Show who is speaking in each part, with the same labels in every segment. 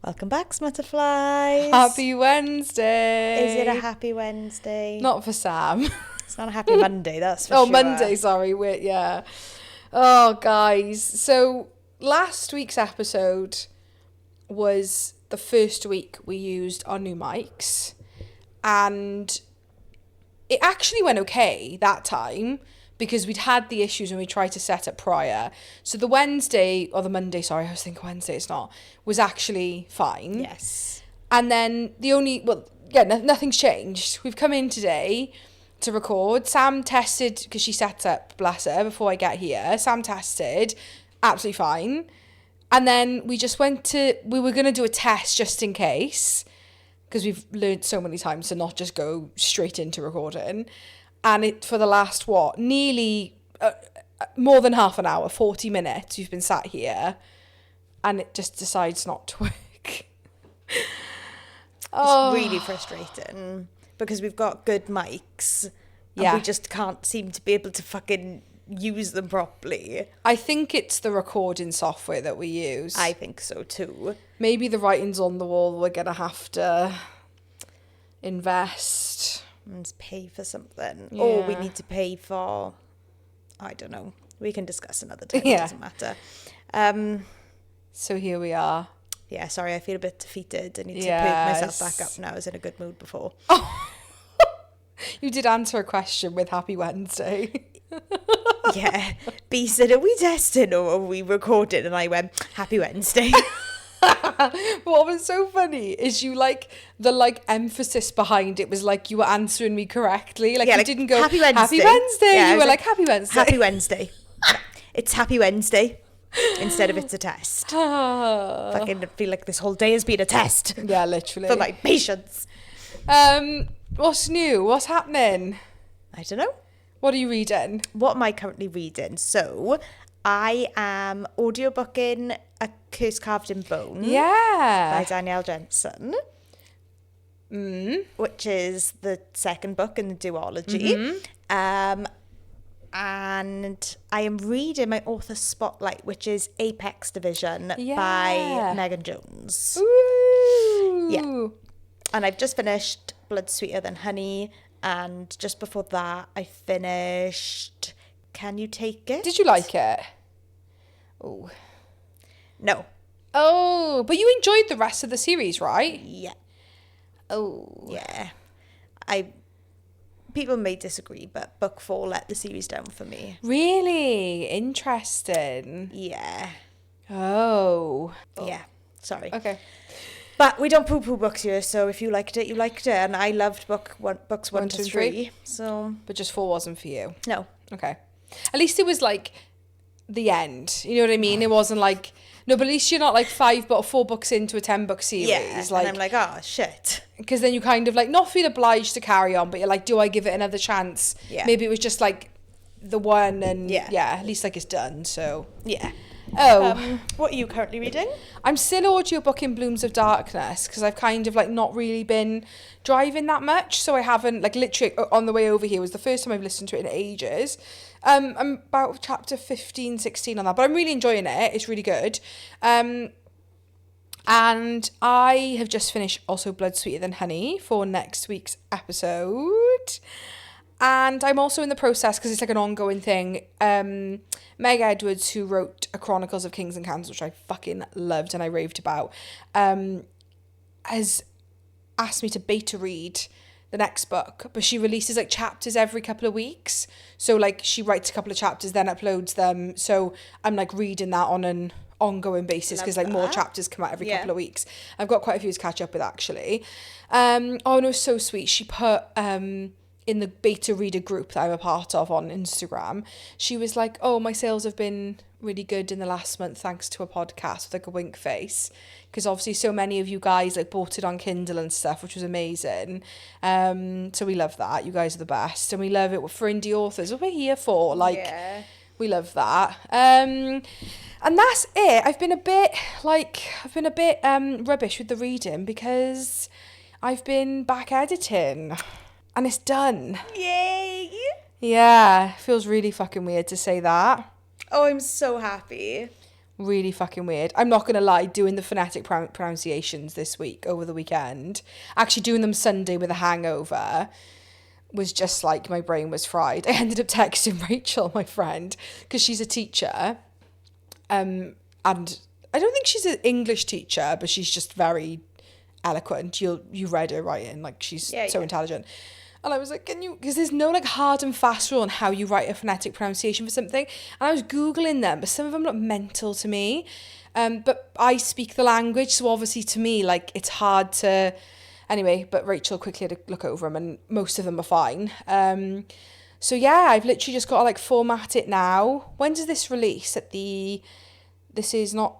Speaker 1: Welcome back, Smutterflies.
Speaker 2: Happy Wednesday.
Speaker 1: Is it a happy Wednesday?
Speaker 2: Not for Sam.
Speaker 1: It's not a happy Monday, that's for sure.
Speaker 2: Oh, Monday, sorry. Yeah. Oh, guys. So last week's episode was the first week we used our new mics. And it actually went okay that time because we'd had the issues when we tried to set up prior. So the Monday, sorry, I was thinking Wednesday, it's not, was actually fine.
Speaker 1: Yes.
Speaker 2: And then nothing's changed. We've come in today to record. Sam tested, because she set up, bless her, before I get here. Sam tested, absolutely fine. And then we were going to do a test just in case, because we've learned so many times to not just go straight into recording. And for the last, nearly more than half an hour, 40 minutes, we've been sat here, and it just decides not to work.
Speaker 1: It's really frustrating because we've got good mics and we just can't seem to be able to fucking use them properly.
Speaker 2: I think it's the recording software that we use.
Speaker 1: I think so too.
Speaker 2: Maybe the writing's on the wall. We're going to have to invest.
Speaker 1: And pay for something.
Speaker 2: Yeah.
Speaker 1: Or we need to pay for, I don't know. We can discuss another time.
Speaker 2: Yeah.
Speaker 1: It doesn't matter.
Speaker 2: So here we are.
Speaker 1: Yeah, sorry, I feel a bit defeated. I need to pick myself back up now. I was in a good mood before.
Speaker 2: Oh. You did answer a question with Happy Wednesday.
Speaker 1: Yeah. B said, are we testing or are we recording? And I went, Happy Wednesday.
Speaker 2: What was so funny is you the emphasis behind it was like you were answering me correctly. Like, you didn't go Happy Wednesday.
Speaker 1: Yeah,
Speaker 2: you were like Happy Wednesday.
Speaker 1: Happy Wednesday. It's Happy Wednesday instead of it's a test. Fucking feel like this whole day has been a test.
Speaker 2: Yeah, literally.
Speaker 1: For my patience.
Speaker 2: What's new? What's happening?
Speaker 1: I don't know.
Speaker 2: What are you reading?
Speaker 1: What am I currently reading? So I am audiobooking A Curse Carved in Bone.
Speaker 2: Yeah.
Speaker 1: By Danielle Jensen. Which is the second book in the duology. And I am reading my author spotlight, which is Apex Division by Megan Jones.
Speaker 2: Ooh.
Speaker 1: Yeah. And I've just finished Blood Sweeter Than Honey. And just before that, I finished Can You Take It?
Speaker 2: Did you like it? Oh.
Speaker 1: No.
Speaker 2: Oh, but you enjoyed the rest of the series, right?
Speaker 1: Yeah.
Speaker 2: Oh.
Speaker 1: Yeah. People may disagree, but book 4 let the series down for me.
Speaker 2: Really? Interesting.
Speaker 1: Yeah.
Speaker 2: Oh.
Speaker 1: Yeah. Sorry.
Speaker 2: Okay.
Speaker 1: But we don't poo-poo books here, so if you liked it, you liked it. And I loved books 1 to 3. So.
Speaker 2: But just 4 wasn't for you?
Speaker 1: No.
Speaker 2: Okay. At least it was like the end. You know what I mean? It wasn't like... No, but at least you're not like 4 books into a 10-book series.
Speaker 1: Yeah, and I'm like, oh, shit.
Speaker 2: Because then you kind of like not feel obliged to carry on, but you're like, do I give it another chance?
Speaker 1: Yeah.
Speaker 2: Maybe it was just like the one and at least like it's done, so.
Speaker 1: Yeah.
Speaker 2: Oh.
Speaker 1: What are you currently reading?
Speaker 2: I'm still audiobooking Blooms of Darkness because I've kind of like not really been driving that much, so I haven't like literally on the way over here was the first time I've listened to it in ages. I'm about chapter 15, 16 on that, but I'm really enjoying it. It's really good. And I have just finished also Blood Sweeter Than Honey for next week's episode. And I'm also in the process, because it's like an ongoing thing, Meg Edwards, who wrote A Chronicles of Kings and Candles, which I fucking loved and I raved about, has asked me to beta read the next book, but she releases like chapters every couple of weeks. So like she writes a couple of chapters, then uploads them. So I'm like reading that on an ongoing basis because like more chapters come out every couple of weeks. I've got quite a few to catch up with actually. And it was so sweet. She put in the beta reader group that I'm a part of on Instagram, she was like, oh, my sales have been really good in the last month thanks to a podcast with like a wink face, because obviously so many of you guys like bought it on Kindle and stuff, which was amazing. So we love that. You guys are the best, and we love it for indie authors. What we're here for, like, we love that. And that's it. I've been a bit rubbish with the reading because I've been back editing. And it's done.
Speaker 1: Yay!
Speaker 2: Yeah, feels really fucking weird to say that.
Speaker 1: Oh, I'm so happy.
Speaker 2: Really fucking weird. I'm not going to lie, doing the phonetic pronunciations this week, over the weekend, actually doing them Sunday with a hangover, was just like my brain was fried. I ended up texting Rachel, my friend, because she's a teacher. And I don't think she's an English teacher, but she's just very eloquent. You read her writing, like she's so intelligent. And I was like, can you, because there's no like hard and fast rule on how you write a phonetic pronunciation for something. And I was Googling them, but some of them look mental to me. But I speak the language, so obviously to me, like it's hard to, anyway, but Rachel quickly had to look over them and most of them are fine. So yeah, I've literally just got to like format it now. When does this release? This is not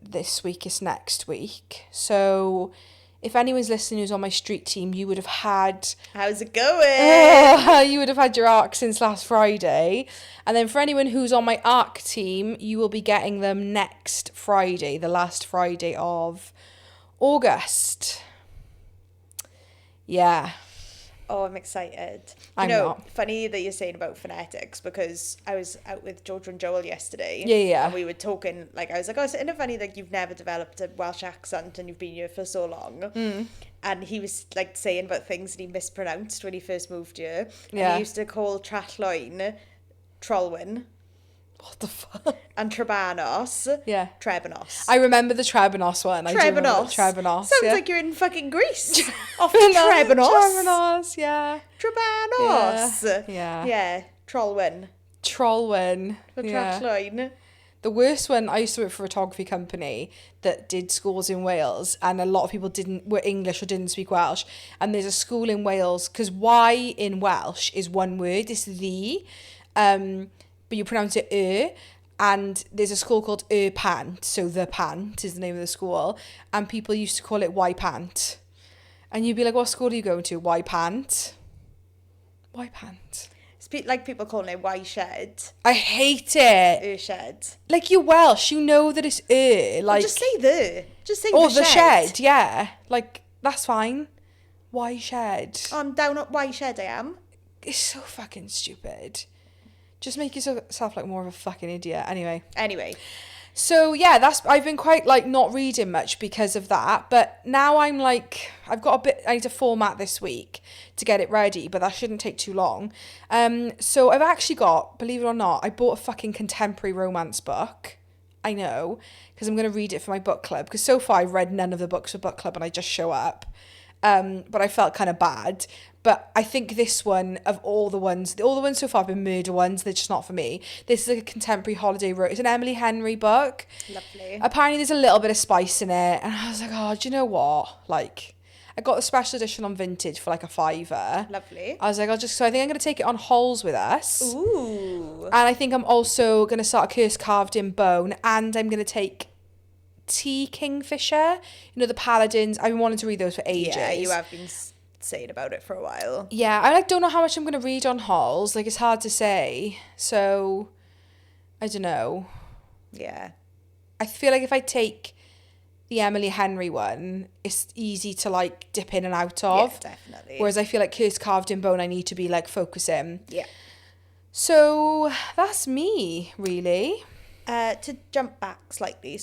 Speaker 2: this week, it's next week. So if anyone's listening who's on my street team, you would have had...
Speaker 1: How's it going?
Speaker 2: You would have had your arc since last Friday. And then for anyone who's on my arc team, you will be getting them next Friday, the last Friday of August. Yeah.
Speaker 1: Oh, I'm excited.
Speaker 2: I'm not.
Speaker 1: Funny that you're saying about phonetics, because I was out with Georgia and Joel yesterday.
Speaker 2: Yeah.
Speaker 1: And we were talking, like, I was like, oh, isn't it funny that you've never developed a Welsh accent and you've been here for so long? And he was, like, saying about things that he mispronounced when he first moved here. And he used to call Trallwyn Trollwyn.
Speaker 2: What the fuck?
Speaker 1: And Trebanos.
Speaker 2: Yeah.
Speaker 1: Trebanos.
Speaker 2: I remember the Trebanos one.
Speaker 1: Trebanos.
Speaker 2: Trebanos.
Speaker 1: Sounds like you're in fucking Greece. Off to Trebanos.
Speaker 2: Trebanos, yeah.
Speaker 1: Trebanos.
Speaker 2: Yeah.
Speaker 1: Yeah. Trollwyn.
Speaker 2: Trollwyn.
Speaker 1: For Trallwyn.
Speaker 2: The worst one, I used to work for a photography company that did schools in Wales, and a lot of people were English or didn't speak Welsh. And there's a school in Wales, because Y in Welsh is one word, it's the, but you pronounce it and there's a school called Pant, so the Pant is the name of the school, and people used to call it Y Pant. And you'd be like, what school are you going to? Y Pant? Y Pant?
Speaker 1: It's like people calling it Y Shed.
Speaker 2: I hate it.
Speaker 1: Shed.
Speaker 2: Like, you're Welsh, you know that it's like...
Speaker 1: Well, just say the. Just say
Speaker 2: or
Speaker 1: the
Speaker 2: shed, yeah. Like, that's fine. Y Shed.
Speaker 1: I'm down at Y Shed, I am.
Speaker 2: It's so fucking stupid. Just make yourself like more of a fucking idiot. Anyway. So yeah, I've been quite like not reading much because of that. But now I'm like, I need to format this week to get it ready, but that shouldn't take too long. So I've actually got, believe it or not, I bought a fucking contemporary romance book. I know, because I'm going to read it for my book club. Because so far I've read none of the books for book club and I just show up. But I felt kind of bad. But I think this one, of all the ones so far have been murder ones, they're just not for me. This is like a contemporary holiday it's an Emily Henry book.
Speaker 1: Lovely.
Speaker 2: Apparently there's a little bit of spice in it, and I was like, oh, do you know what? Like, I got the special edition on Vintage for like a £5.
Speaker 1: Lovely.
Speaker 2: I was like, so I think I'm going to take it on Halls with us.
Speaker 1: Ooh.
Speaker 2: And I think I'm also going to start a Curse Carved in Bone, and I'm going to take Tea Kingfisher, the Paladins. I've been wanting to read those for ages.
Speaker 1: Yeah, you have been saying about it for a while.
Speaker 2: Yeah, I don't know how much I'm going to read on Halls. Like, it's hard to say. So, I don't know.
Speaker 1: Yeah.
Speaker 2: I feel like if I take the Emily Henry one, it's easy to like dip in and out of.
Speaker 1: Yeah, definitely.
Speaker 2: Whereas I feel like Curse Carved in Bone, I need to be like focusing.
Speaker 1: Yeah.
Speaker 2: So, that's me, really.
Speaker 1: To jump back slightly,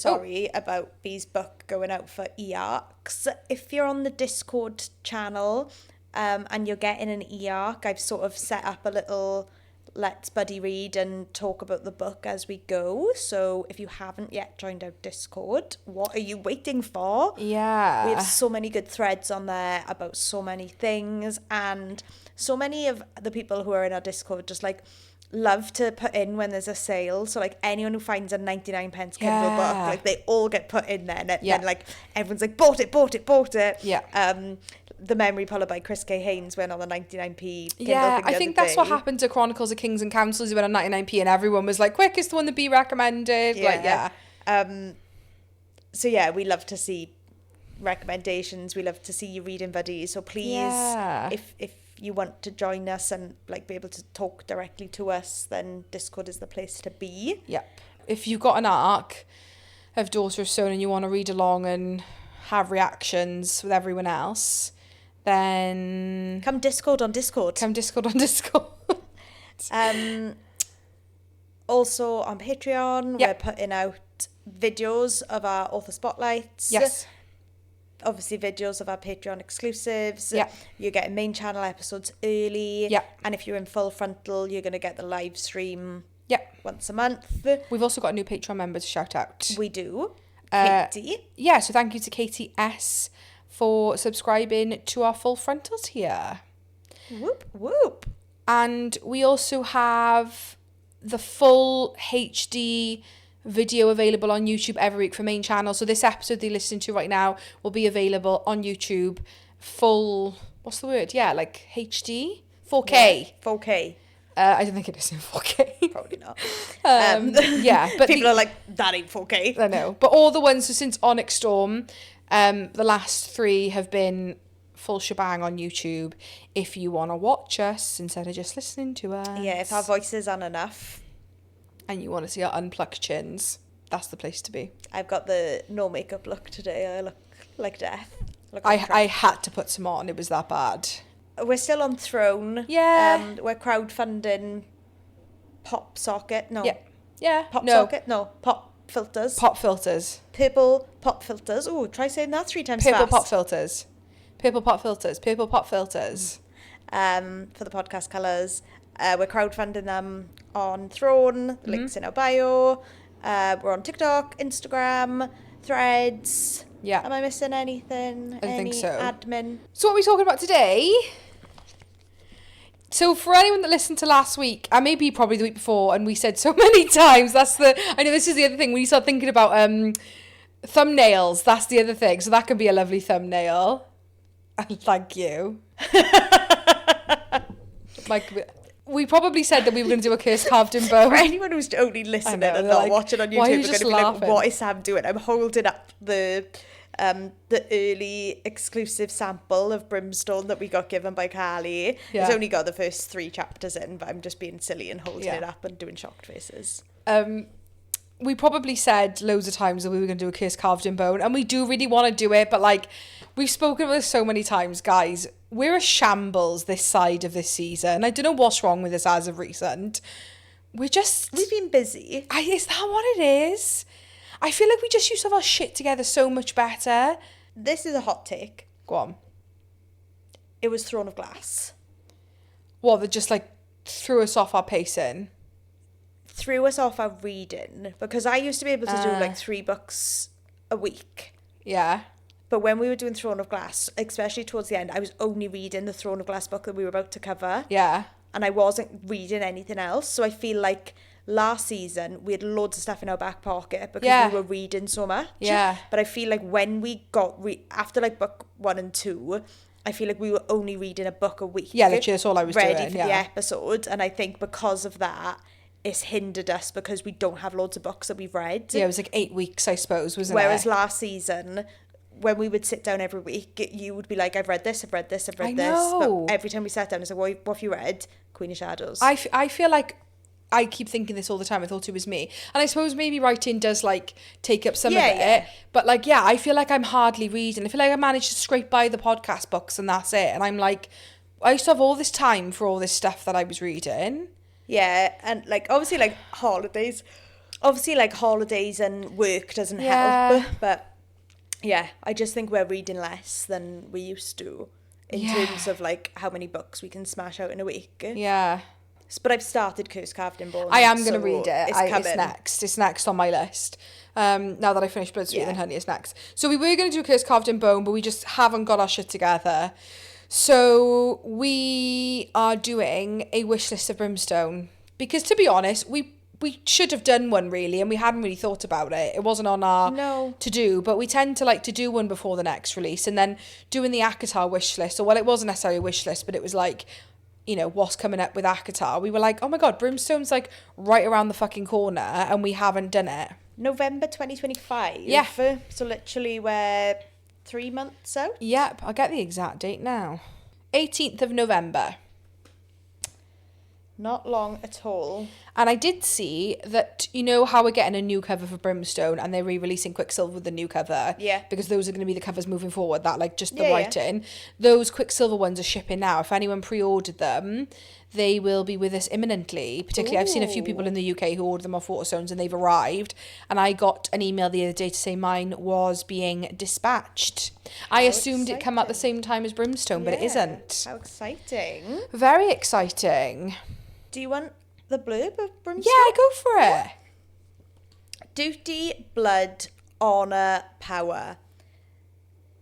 Speaker 1: about Bee's book going out for e-arcs. If you're on the Discord channel and you're getting an e-arc, I've sort of set up a little let's buddy read and talk about the book as we go. So if you haven't yet joined our Discord, what are you waiting for?
Speaker 2: Yeah.
Speaker 1: We have so many good threads on there about so many things, and so many of the people who are in our Discord just like love to put in when there's a sale. So like anyone who finds a 99 pence Kindle book, like they all get put in there, and then like everyone's like bought it.
Speaker 2: Yeah.
Speaker 1: The Memory Puller by Chris K. Haynes went on the 99p Kindle
Speaker 2: yeah,
Speaker 1: thing the
Speaker 2: I think
Speaker 1: other
Speaker 2: that's
Speaker 1: day.
Speaker 2: what happened to Chronicles of Kings and Councils. It went on 99p and everyone was like, quick, it's the one that B recommended.
Speaker 1: So yeah, we love to see recommendations. We love to see you reading buddies. So please, if you want to join us and like be able to talk directly to us, then Discord is the place to be.
Speaker 2: Yep. If you've got an arc of Daughter of Stone and you want to read along and have reactions with everyone else, then
Speaker 1: come Discord on Discord. Also on Patreon, we're putting out videos of our author spotlights.
Speaker 2: Yes.
Speaker 1: Obviously videos of our Patreon exclusives.
Speaker 2: Yeah.
Speaker 1: You're getting main channel episodes early.
Speaker 2: Yeah.
Speaker 1: And if you're in full frontal, you're going to get the live stream
Speaker 2: Yeah.
Speaker 1: once a month.
Speaker 2: We've also got a new Patreon member to shout out.
Speaker 1: We do. Katie.
Speaker 2: Yeah, so thank you to Katie S for subscribing to our full frontal tier.
Speaker 1: Whoop, whoop.
Speaker 2: And we also have the full HD video available on YouTube every week for main channel. So this episode that you're listening to right now will be available on YouTube full, what's the word? Yeah, like HD? 4K.
Speaker 1: Yeah, 4K.
Speaker 2: I don't think it is in 4K.
Speaker 1: Probably not.
Speaker 2: Yeah, but
Speaker 1: people are like, that ain't 4K.
Speaker 2: I know. But all the ones since Onyx Storm, the last 3 have been full shebang on YouTube if you want to watch us instead of just listening to us.
Speaker 1: Yeah, if our voices aren't enough.
Speaker 2: And you want to see our unplucked chins, that's the place to be.
Speaker 1: I've got the no makeup look today. I look like death.
Speaker 2: I had to put some on. It was that bad.
Speaker 1: We're still on Throne.
Speaker 2: Yeah.
Speaker 1: We're crowdfunding pop socket. No.
Speaker 2: Yeah. Yeah.
Speaker 1: Pop
Speaker 2: No.
Speaker 1: socket. No. Pop filters.
Speaker 2: Pop filters.
Speaker 1: Purple pop filters. Oh, try saying that 3 times
Speaker 2: Purple
Speaker 1: fast.
Speaker 2: pop filters. Purple pop filters. Purple pop filters.
Speaker 1: For the podcast colours. We're crowdfunding them on Throne. The link's in our bio. We're on TikTok, Instagram, Threads.
Speaker 2: Yeah.
Speaker 1: Am I missing anything?
Speaker 2: I think so.
Speaker 1: Admin?
Speaker 2: So what are we talking about today? So for anyone that listened to last week, and maybe probably the week before, and we said so many times, I know this is the other thing, when you start thinking about thumbnails, that's the other thing. So that could be a lovely thumbnail. Thank you. We probably said that we were going to do a curse carved in bone.
Speaker 1: For anyone who's only listening
Speaker 2: know,
Speaker 1: and
Speaker 2: they're
Speaker 1: not
Speaker 2: like,
Speaker 1: watching on YouTube,
Speaker 2: why are you
Speaker 1: they're
Speaker 2: just
Speaker 1: going to be
Speaker 2: laughing?
Speaker 1: like, what is Sam doing? I'm holding up the early exclusive sample of Brimstone that we got given by Callie.
Speaker 2: Yeah.
Speaker 1: It's only got the first 3 chapters in, but I'm just being silly and holding
Speaker 2: Yeah.
Speaker 1: it up and doing shocked faces.
Speaker 2: We probably said loads of times that we were going to do a curse carved in bone, and we do really want to do it, but like, we've spoken about this so many times, guys. We're a shambles this side of this season. I don't know what's wrong with us as of recent. We've
Speaker 1: been busy.
Speaker 2: Is that what it is? I feel like we just used to have our shit together so much better.
Speaker 1: This is a hot take.
Speaker 2: Go on.
Speaker 1: It was Throne of Glass.
Speaker 2: What, they just like threw us off our pacing?
Speaker 1: Threw us off our reading, because I used to be able to do like 3 books a week.
Speaker 2: Yeah.
Speaker 1: But when we were doing Throne of Glass, especially towards the end, I was only reading the Throne of Glass book that we were about to cover.
Speaker 2: Yeah.
Speaker 1: And I wasn't reading anything else. So I feel like last season, we had loads of stuff in our back pocket because we were reading so much.
Speaker 2: Yeah.
Speaker 1: But I feel like when we got, after like book 1 and 2, I feel like we were only reading a book a week.
Speaker 2: Yeah, literally, that's all I was doing.
Speaker 1: Ready for the episode. And I think because of that, it's hindered us because we don't have loads of books that we've read.
Speaker 2: Yeah, it was like 8 weeks, I suppose, wasn't it?
Speaker 1: Whereas last season, when we would sit down every week, you would be like, I've read this, I've read this, I've read this.
Speaker 2: know.
Speaker 1: But every time we sat down, it's like, what have you read? Queen of Shadows.
Speaker 2: I feel like I keep thinking this all the time. I thought it was me. And I suppose maybe writing does like take up some of it.
Speaker 1: Yeah.
Speaker 2: But like, yeah, I feel like I'm hardly reading. I feel like I managed to scrape by the podcast books and that's it. And I'm like, I used to have all this time for all this stuff that I was reading.
Speaker 1: Yeah, and like obviously like holidays and work doesn't help, but yeah, I just think we're reading less than we used to in terms of like how many books we can smash out in a week.
Speaker 2: Yeah.
Speaker 1: But I've started Curse Carved in Bone.
Speaker 2: I am going to read it.
Speaker 1: It's
Speaker 2: It's next on my list. Now that I finished Blood, Sweeter Than Honey, it's next. So we were going to do a Curse Carved in Bone, but we just haven't got our shit together. So we are doing a wish list of Brimstone. Because to be honest, we should have done one really, and we hadn't really thought about it. It wasn't on our to-do, but we tend to like to do one before the next release. And then doing the ACOTAR wish list, or well, it wasn't necessarily a wish list, but it was like, you know, what's coming up with ACOTAR. We were like, oh my God, Brimstone's like right around the fucking corner, and we haven't done it.
Speaker 1: November 2025.
Speaker 2: Yeah.
Speaker 1: So literally we're 3 months out.
Speaker 2: Yep, I'll get the exact date now. 18th of November.
Speaker 1: Not long at all.
Speaker 2: And I did see that, you know how we're getting a new cover for Brimstone and they're re-releasing Quicksilver with the new cover?
Speaker 1: Yeah.
Speaker 2: Because those are going to be the covers moving forward, that like just the
Speaker 1: Yeah, yeah.
Speaker 2: writing. Those Quicksilver ones are shipping now. If anyone pre-ordered them, they will be with us imminently. Particularly, I've seen a few people in the UK who ordered them off Waterstones and they've arrived. And I got an email the other day to say mine was being dispatched. I assumed it'd come out the same time as Brimstone, but it isn't.
Speaker 1: How exciting.
Speaker 2: Very exciting.
Speaker 1: Do you want the blurb of Brimstone?
Speaker 2: Yeah, go for it.
Speaker 1: Duty, blood, honour, power.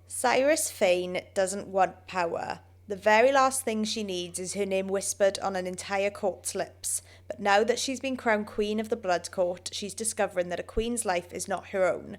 Speaker 1: Cyrus Fane doesn't want power. The very last thing she needs is her name whispered on an entire court's lips. But now that she's been crowned Queen of the Blood Court, she's discovering that a queen's life is not her own.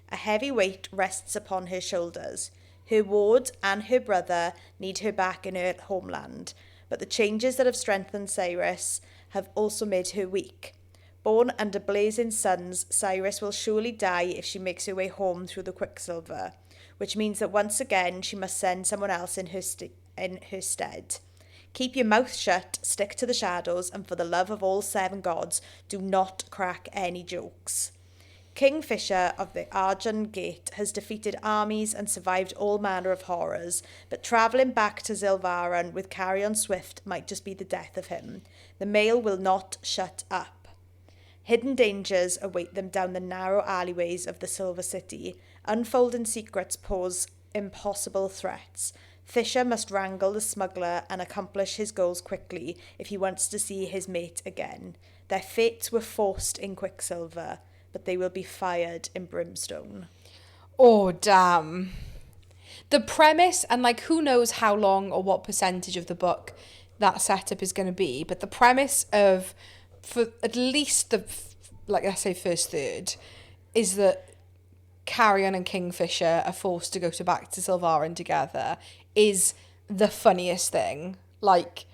Speaker 1: A heavy weight rests upon her shoulders. Her ward and her brother need her back in her homeland. But the changes that have strengthened Cyrus have also made her weak. Born under blazing suns, Cyrus will surely die if she makes her way home through the Quicksilver, which means that once again she must send someone else in her stead. Keep your mouth shut, stick to the shadows, and for the love of all 7 gods, do not crack any jokes. Kingfisher of the Argent Gate has defeated armies and survived all manner of horrors, but travelling back to Zilvaran with Carrion Swift might just be the death of him. The mail will not shut up. Hidden dangers await them down the narrow alleyways of the Silver City. Unfolding secrets pose impossible threats. Fisher must wrangle the smuggler and accomplish his goals quickly if he wants to see his mate again. Their fates were forced in Quicksilver, but they will be fired in Brimstone.
Speaker 2: Oh, damn. The premise, and like who knows how long or what percentage of the book that setup is going to be, but the premise of, for at least the, like I say, first third, is that Carrion and Kingfisher are forced to go back to Silvaran together is the funniest thing. Like,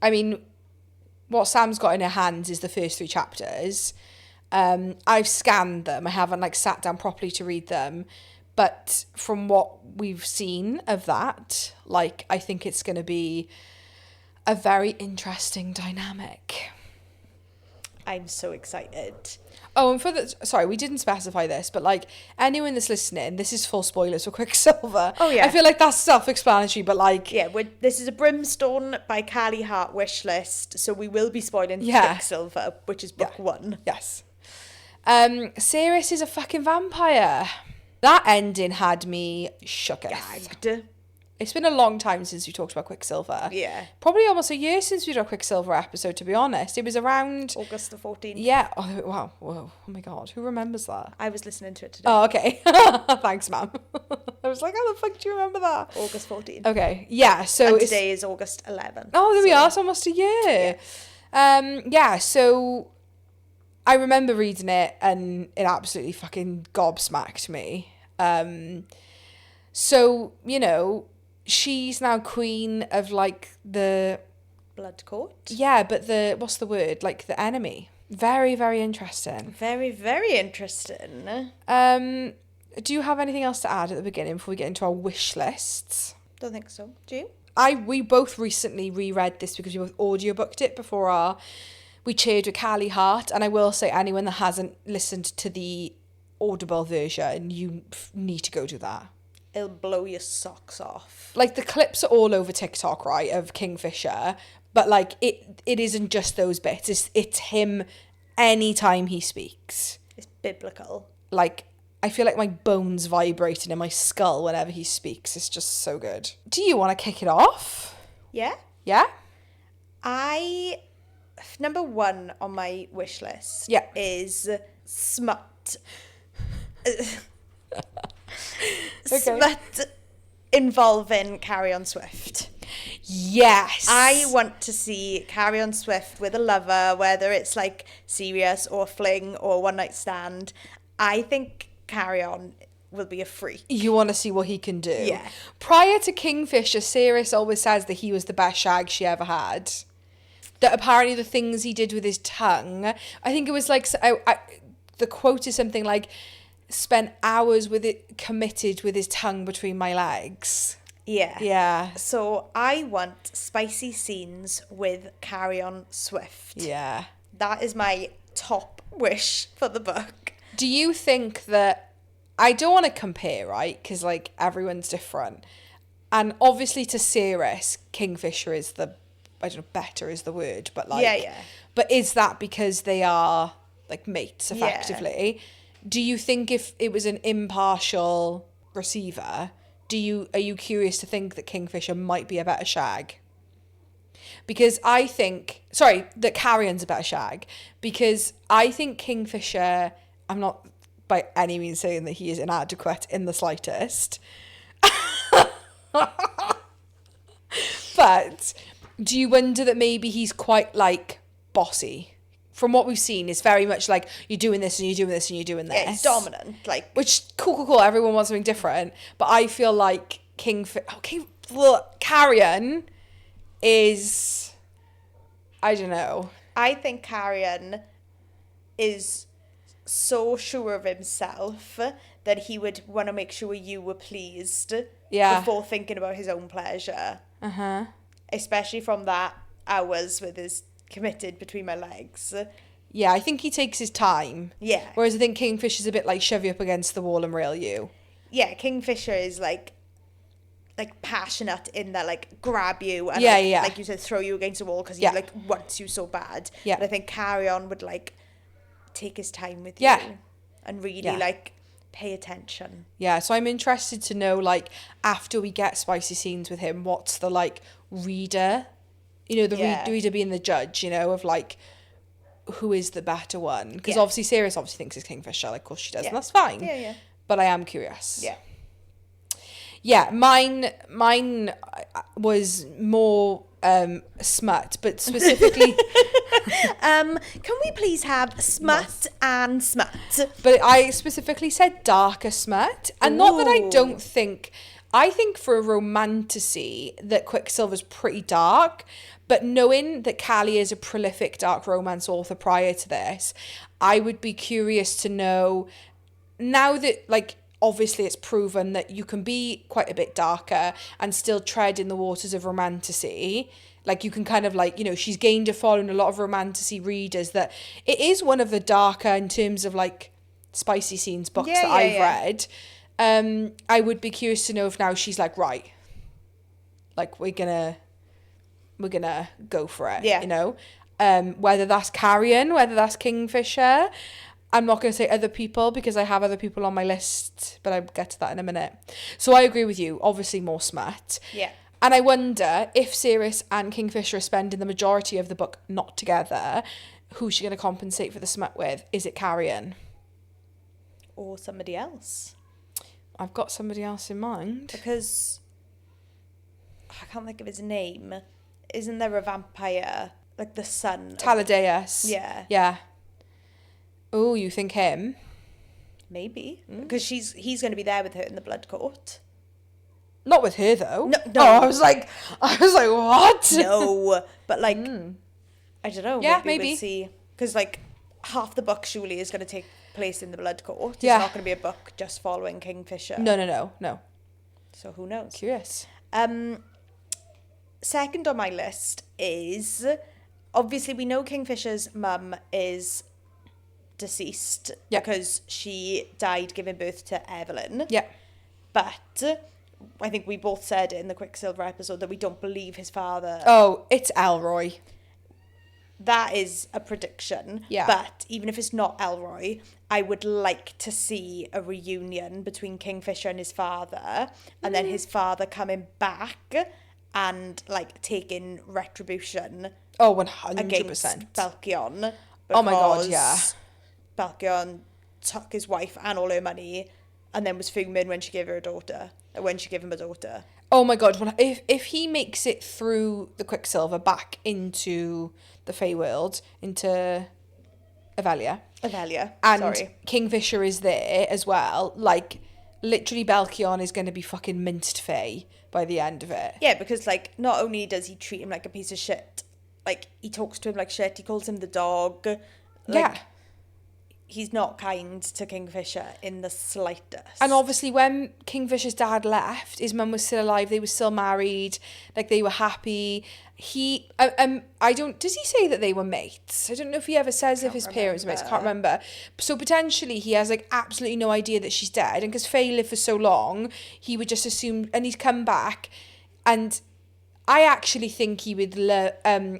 Speaker 2: I mean, what Sam's got in her hands is the first 3 chapters. I've scanned them. I haven't like sat down properly to read them. But from what we've seen of that, like, I think it's going to be a very interesting dynamic.
Speaker 1: I'm so excited.
Speaker 2: Oh, and for the, sorry, we didn't specify this, but like anyone that's listening, this is full spoilers for Quicksilver.
Speaker 1: Oh, yeah.
Speaker 2: I feel like that's self-explanatory, but like...
Speaker 1: Yeah, this is a Brimstone by Callie Hart Wishlist, so we will be spoiling Quicksilver, which is book 1.
Speaker 2: Yes. Sirius is a fucking vampire. That ending had me shook.
Speaker 1: Gagged.
Speaker 2: It's been a long time since we talked about Quicksilver.
Speaker 1: Yeah.
Speaker 2: Probably almost a year since we did a Quicksilver episode, to be honest. It was around...
Speaker 1: August the 14th.
Speaker 2: Yeah. Oh, wow. Whoa. Oh, my God. Who remembers that?
Speaker 1: I was listening to it today.
Speaker 2: Oh, okay. Thanks, ma'am. I was like, how the fuck do you remember that?
Speaker 1: August 14th.
Speaker 2: Okay. Yeah, so...
Speaker 1: And today is August 11th.
Speaker 2: Oh, there we are. It's almost a year. Yeah, so... I remember reading it and it absolutely fucking gobsmacked me. So, you know... She's now queen of, like, the...
Speaker 1: Blood Court?
Speaker 2: Yeah, but the... What's the word? Like, the enemy. Very, very interesting.
Speaker 1: Very, very interesting.
Speaker 2: Do you have anything else to add at the beginning before we get into our wish lists?
Speaker 1: Don't think so. Do you?
Speaker 2: We both recently reread this because we both audiobooked it before we cheered with Callie Hart. And I will say, anyone that hasn't listened to the Audible version, you need to go do that.
Speaker 1: It'll blow your socks off.
Speaker 2: Like, the clips are all over TikTok, right, of Kingfisher, but like it isn't just those bits. It's him anytime he speaks.
Speaker 1: It's biblical.
Speaker 2: Like, I feel like my bones vibrating in my skull whenever he speaks. It's just so good. Do you want to kick it off?
Speaker 1: Yeah.
Speaker 2: Yeah?
Speaker 1: Number 1 on my wish list is smut. Smut involving Carrion Swift.
Speaker 2: Yes.
Speaker 1: I want to see Carrion Swift with a lover, whether it's like serious or fling or one night stand. I think Carrion will be a freak.
Speaker 2: You want to see what he can do.
Speaker 1: Yeah.
Speaker 2: Prior to Kingfisher, Sirius always says that he was the best shag she ever had. That apparently the things he did with his tongue, I think it was like, the quote is something like, spent hours with it, committed with his tongue between my legs.
Speaker 1: Yeah.
Speaker 2: Yeah.
Speaker 1: So I want spicy scenes with Carrion Swift.
Speaker 2: Yeah.
Speaker 1: That is my top wish for the book.
Speaker 2: Do you think that, I don't want to compare, right? Because, like, everyone's different. And obviously to Ceres, Kingfisher is the, I don't know, better is the word, but like...
Speaker 1: Yeah.
Speaker 2: But is that because they are, like, mates, effectively? Yeah. Do you think if it was an impartial receiver, are you curious to think that Kingfisher might be a better shag? Because I think... Sorry, that Carrion's a better shag. Because I think Kingfisher... I'm not by any means saying that he is inadequate in the slightest. But do you wonder that maybe he's quite, like, bossy? From what we've seen, it's very much like, you're doing this and you're doing this and you're doing this.
Speaker 1: Yeah, he's dominant. Like,
Speaker 2: which, cool. Everyone wants something different. But I feel like Carrion is... I don't know.
Speaker 1: I think Carrion is so sure of himself that he would want to make sure you were pleased before thinking about his own pleasure.
Speaker 2: Uh-huh.
Speaker 1: Especially from that hours with his committed between my legs.
Speaker 2: Yeah, I think he takes his time.
Speaker 1: Yeah.
Speaker 2: Whereas I think Kingfisher's a bit like shove you up against the wall and rail you.
Speaker 1: Yeah, Kingfisher is like passionate in that, like, grab you and like you said, throw you against the wall because he like wants you so bad.
Speaker 2: Yeah.
Speaker 1: And I think Carrion would like take his time with you and really like pay attention.
Speaker 2: Yeah, so I'm interested to know, like, after we get spicy scenes with him, what's the, like, reader, you know, the reader being the judge, you know, of, like, who is the better one? Because obviously Ceres obviously thinks it's Kingfisher, like, of course she does, and that's fine.
Speaker 1: Yeah.
Speaker 2: But I am curious.
Speaker 1: Yeah.
Speaker 2: Yeah, mine was more smut, but specifically...
Speaker 1: Can we please have smut and smut?
Speaker 2: But I specifically said darker smut. And not that I don't think... I think for a romantasy that Quicksilver's pretty dark, but knowing that Callie is a prolific dark romance author prior to this, I would be curious to know, now that, like, obviously it's proven that you can be quite a bit darker and still tread in the waters of romantasy. Like, you can kind of, like, you know, she's gained a following a lot of romantasy readers, that it is one of the darker, in terms of, like, spicy scenes books that I've read. I would be curious to know if now she's like, right, like, we're gonna go for it, you know? Whether that's Carrion, whether that's Kingfisher. I'm not going to say other people because I have other people on my list, but I'll get to that in a minute. So I agree with you. Obviously more smut.
Speaker 1: Yeah.
Speaker 2: And I wonder if Ceres and Kingfisher are spending the majority of the book not together, who's she going to compensate for the smut with? Is it Carrion?
Speaker 1: Or somebody else?
Speaker 2: I've got somebody else in mind.
Speaker 1: Because I can't think of his name. Isn't there a vampire? Like the son?
Speaker 2: Taladeus.
Speaker 1: Yeah.
Speaker 2: Yeah. Oh, you think him?
Speaker 1: Maybe. Because he's going to be there with her in the blood court.
Speaker 2: Not with her, though.
Speaker 1: No.
Speaker 2: Oh, I was like, what?
Speaker 1: No. But, like, I don't know.
Speaker 2: Yeah,
Speaker 1: maybe.
Speaker 2: maybe.
Speaker 1: We'll see. Because, like, half the book surely is going to take place in the blood court. It's
Speaker 2: Yeah.
Speaker 1: not going to be a book just following Kingfisher.
Speaker 2: No.
Speaker 1: So who knows?
Speaker 2: Curious.
Speaker 1: Second on my list is, obviously we know Kingfisher's mum is deceased because she died giving birth to Evelyn.
Speaker 2: Yeah.
Speaker 1: But I think we both said in the Quicksilver episode that we don't believe his father.
Speaker 2: Oh, it's Elroy.
Speaker 1: That is a prediction.
Speaker 2: Yeah.
Speaker 1: But even if it's not Elroy, I would like to see a reunion between Kingfisher and his father, and then his father coming back and, like, taking retribution.
Speaker 2: Oh, 100%.
Speaker 1: Against Balkion.
Speaker 2: Oh my God, yeah.
Speaker 1: Balkion took his wife and all her money and then was fuming when she gave him a daughter.
Speaker 2: Oh my God, if he makes it through the Quicksilver back into the Fae world, into Avelia. And Kingfisher is there as well, like, literally Balkion is going to be fucking minced Fae by the end of it.
Speaker 1: Yeah, because, like, not only does he treat him like a piece of shit, like, he talks to him like shit, he calls him the dog. Like, he's not kind to Kingfisher in the slightest.
Speaker 2: And obviously when Kingfisher's dad left, his mum was still alive, they were still married, like they were happy. He does he say that they were mates? I don't know if he ever says if his parents were mates, can't remember. So potentially he has like absolutely no idea that she's dead, and because Faye lived for so long, he would just assume, and he's come back, and I actually think he would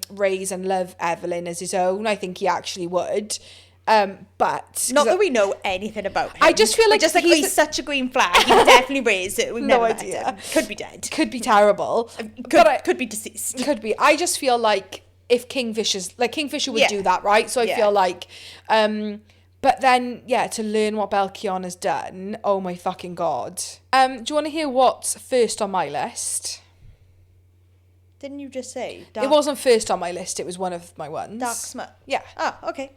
Speaker 2: raise and love Evelyn as his own. I think he actually would. But
Speaker 1: not that we know anything about him.
Speaker 2: I just feel like
Speaker 1: he's such a green flag. He would definitely raise it. We've
Speaker 2: no
Speaker 1: never
Speaker 2: idea.
Speaker 1: met him. Could be dead.
Speaker 2: Could be terrible.
Speaker 1: Could be deceased.
Speaker 2: Could be. I just feel like if Kingfisher would do that, right? So I feel like, but then to learn what Belkion has done. Oh my fucking God. Do you want to hear what's first on my list?
Speaker 1: Didn't you just say?
Speaker 2: It wasn't first on my list. It was one of my ones.
Speaker 1: Dark Smut.
Speaker 2: Yeah.
Speaker 1: Ah, okay.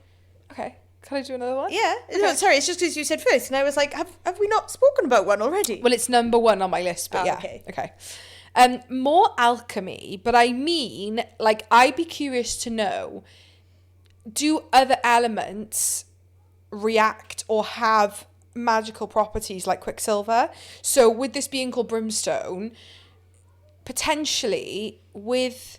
Speaker 2: Okay. Can I do another one?
Speaker 1: Yeah.
Speaker 2: Okay.
Speaker 1: No, sorry, it's just because you said first, and I was like, have we not spoken about one already?
Speaker 2: Well, it's number 1 on my list, but Okay. More alchemy, but I mean, like, I'd be curious to know, do other elements react or have magical properties like Quicksilver? So with this being called Brimstone, potentially with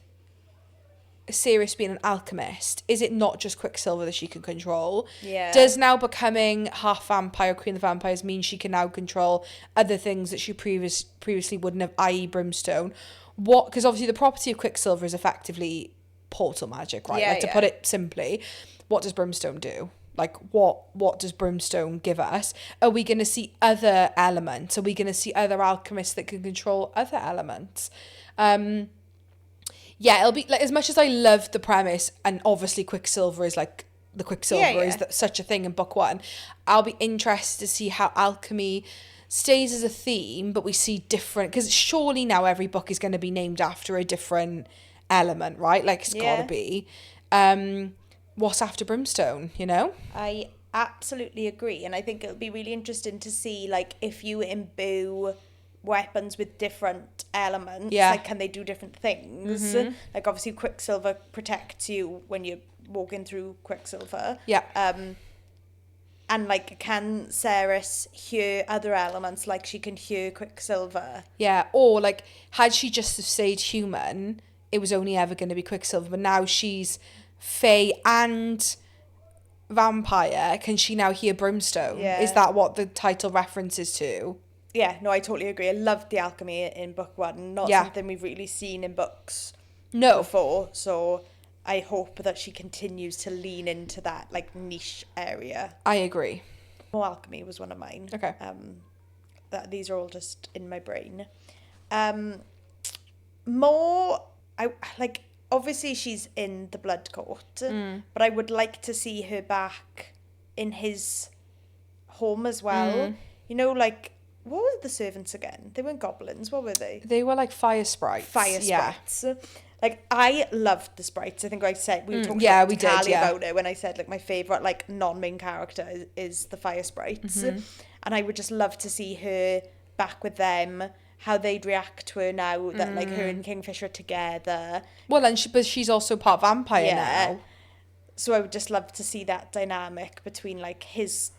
Speaker 2: Sirius being an alchemist, is it not just Quicksilver that she can control?
Speaker 1: Yeah.
Speaker 2: Does now becoming half vampire, Queen of the Vampires, mean she can now control other things that she previously wouldn't have, i.e. Brimstone? Because obviously the property of Quicksilver is effectively portal magic, right?
Speaker 1: Yeah,
Speaker 2: to put it simply, what does Brimstone do? Like, what does Brimstone give us? Are we going to see other elements? Are we going to see other alchemists that can control other elements? It'll be like, as much as I love the premise, and obviously Quicksilver is like the Quicksilver is such a thing in book 1. I'll be interested to see how alchemy stays as a theme, but we see different, because surely now every book is going to be named after a different element, right? Like, it's got to be. What's after Brimstone, you know?
Speaker 1: I absolutely agree, and I think it'll be really interesting to see, like, if you imbue weapons with different elements, like, can they do different things? Like, obviously Quicksilver protects you when you're walking through Quicksilver, and like, can Ceres hear other elements, like she can hear Quicksilver?
Speaker 2: Or like, had she just have stayed human, it was only ever going to be Quicksilver, but now she's Fae and vampire, can she now hear Brimstone? Is that what the title references to?
Speaker 1: Yeah, no, I totally agree. I loved the alchemy in book 1. Not something we've really seen in books before. So I hope that she continues to lean into that, like, niche area.
Speaker 2: I agree.
Speaker 1: More alchemy was one of mine.
Speaker 2: Okay.
Speaker 1: These are all just in my brain. Obviously she's in the Blood Court, but I would like to see her back in his home as well. You know, like, what were the servants again? They weren't goblins. What were they?
Speaker 2: They were like fire sprites.
Speaker 1: Sprites. Like, I loved the sprites. I think I said, we talked to Callie about it when I said, like, my favourite, like, non-main character is the fire sprites. And I would just love to see her back with them, how they'd react to her now that, like, her and Kingfisher are together.
Speaker 2: Well, and but she's also part vampire now.
Speaker 1: So I would just love to see that dynamic between, like, his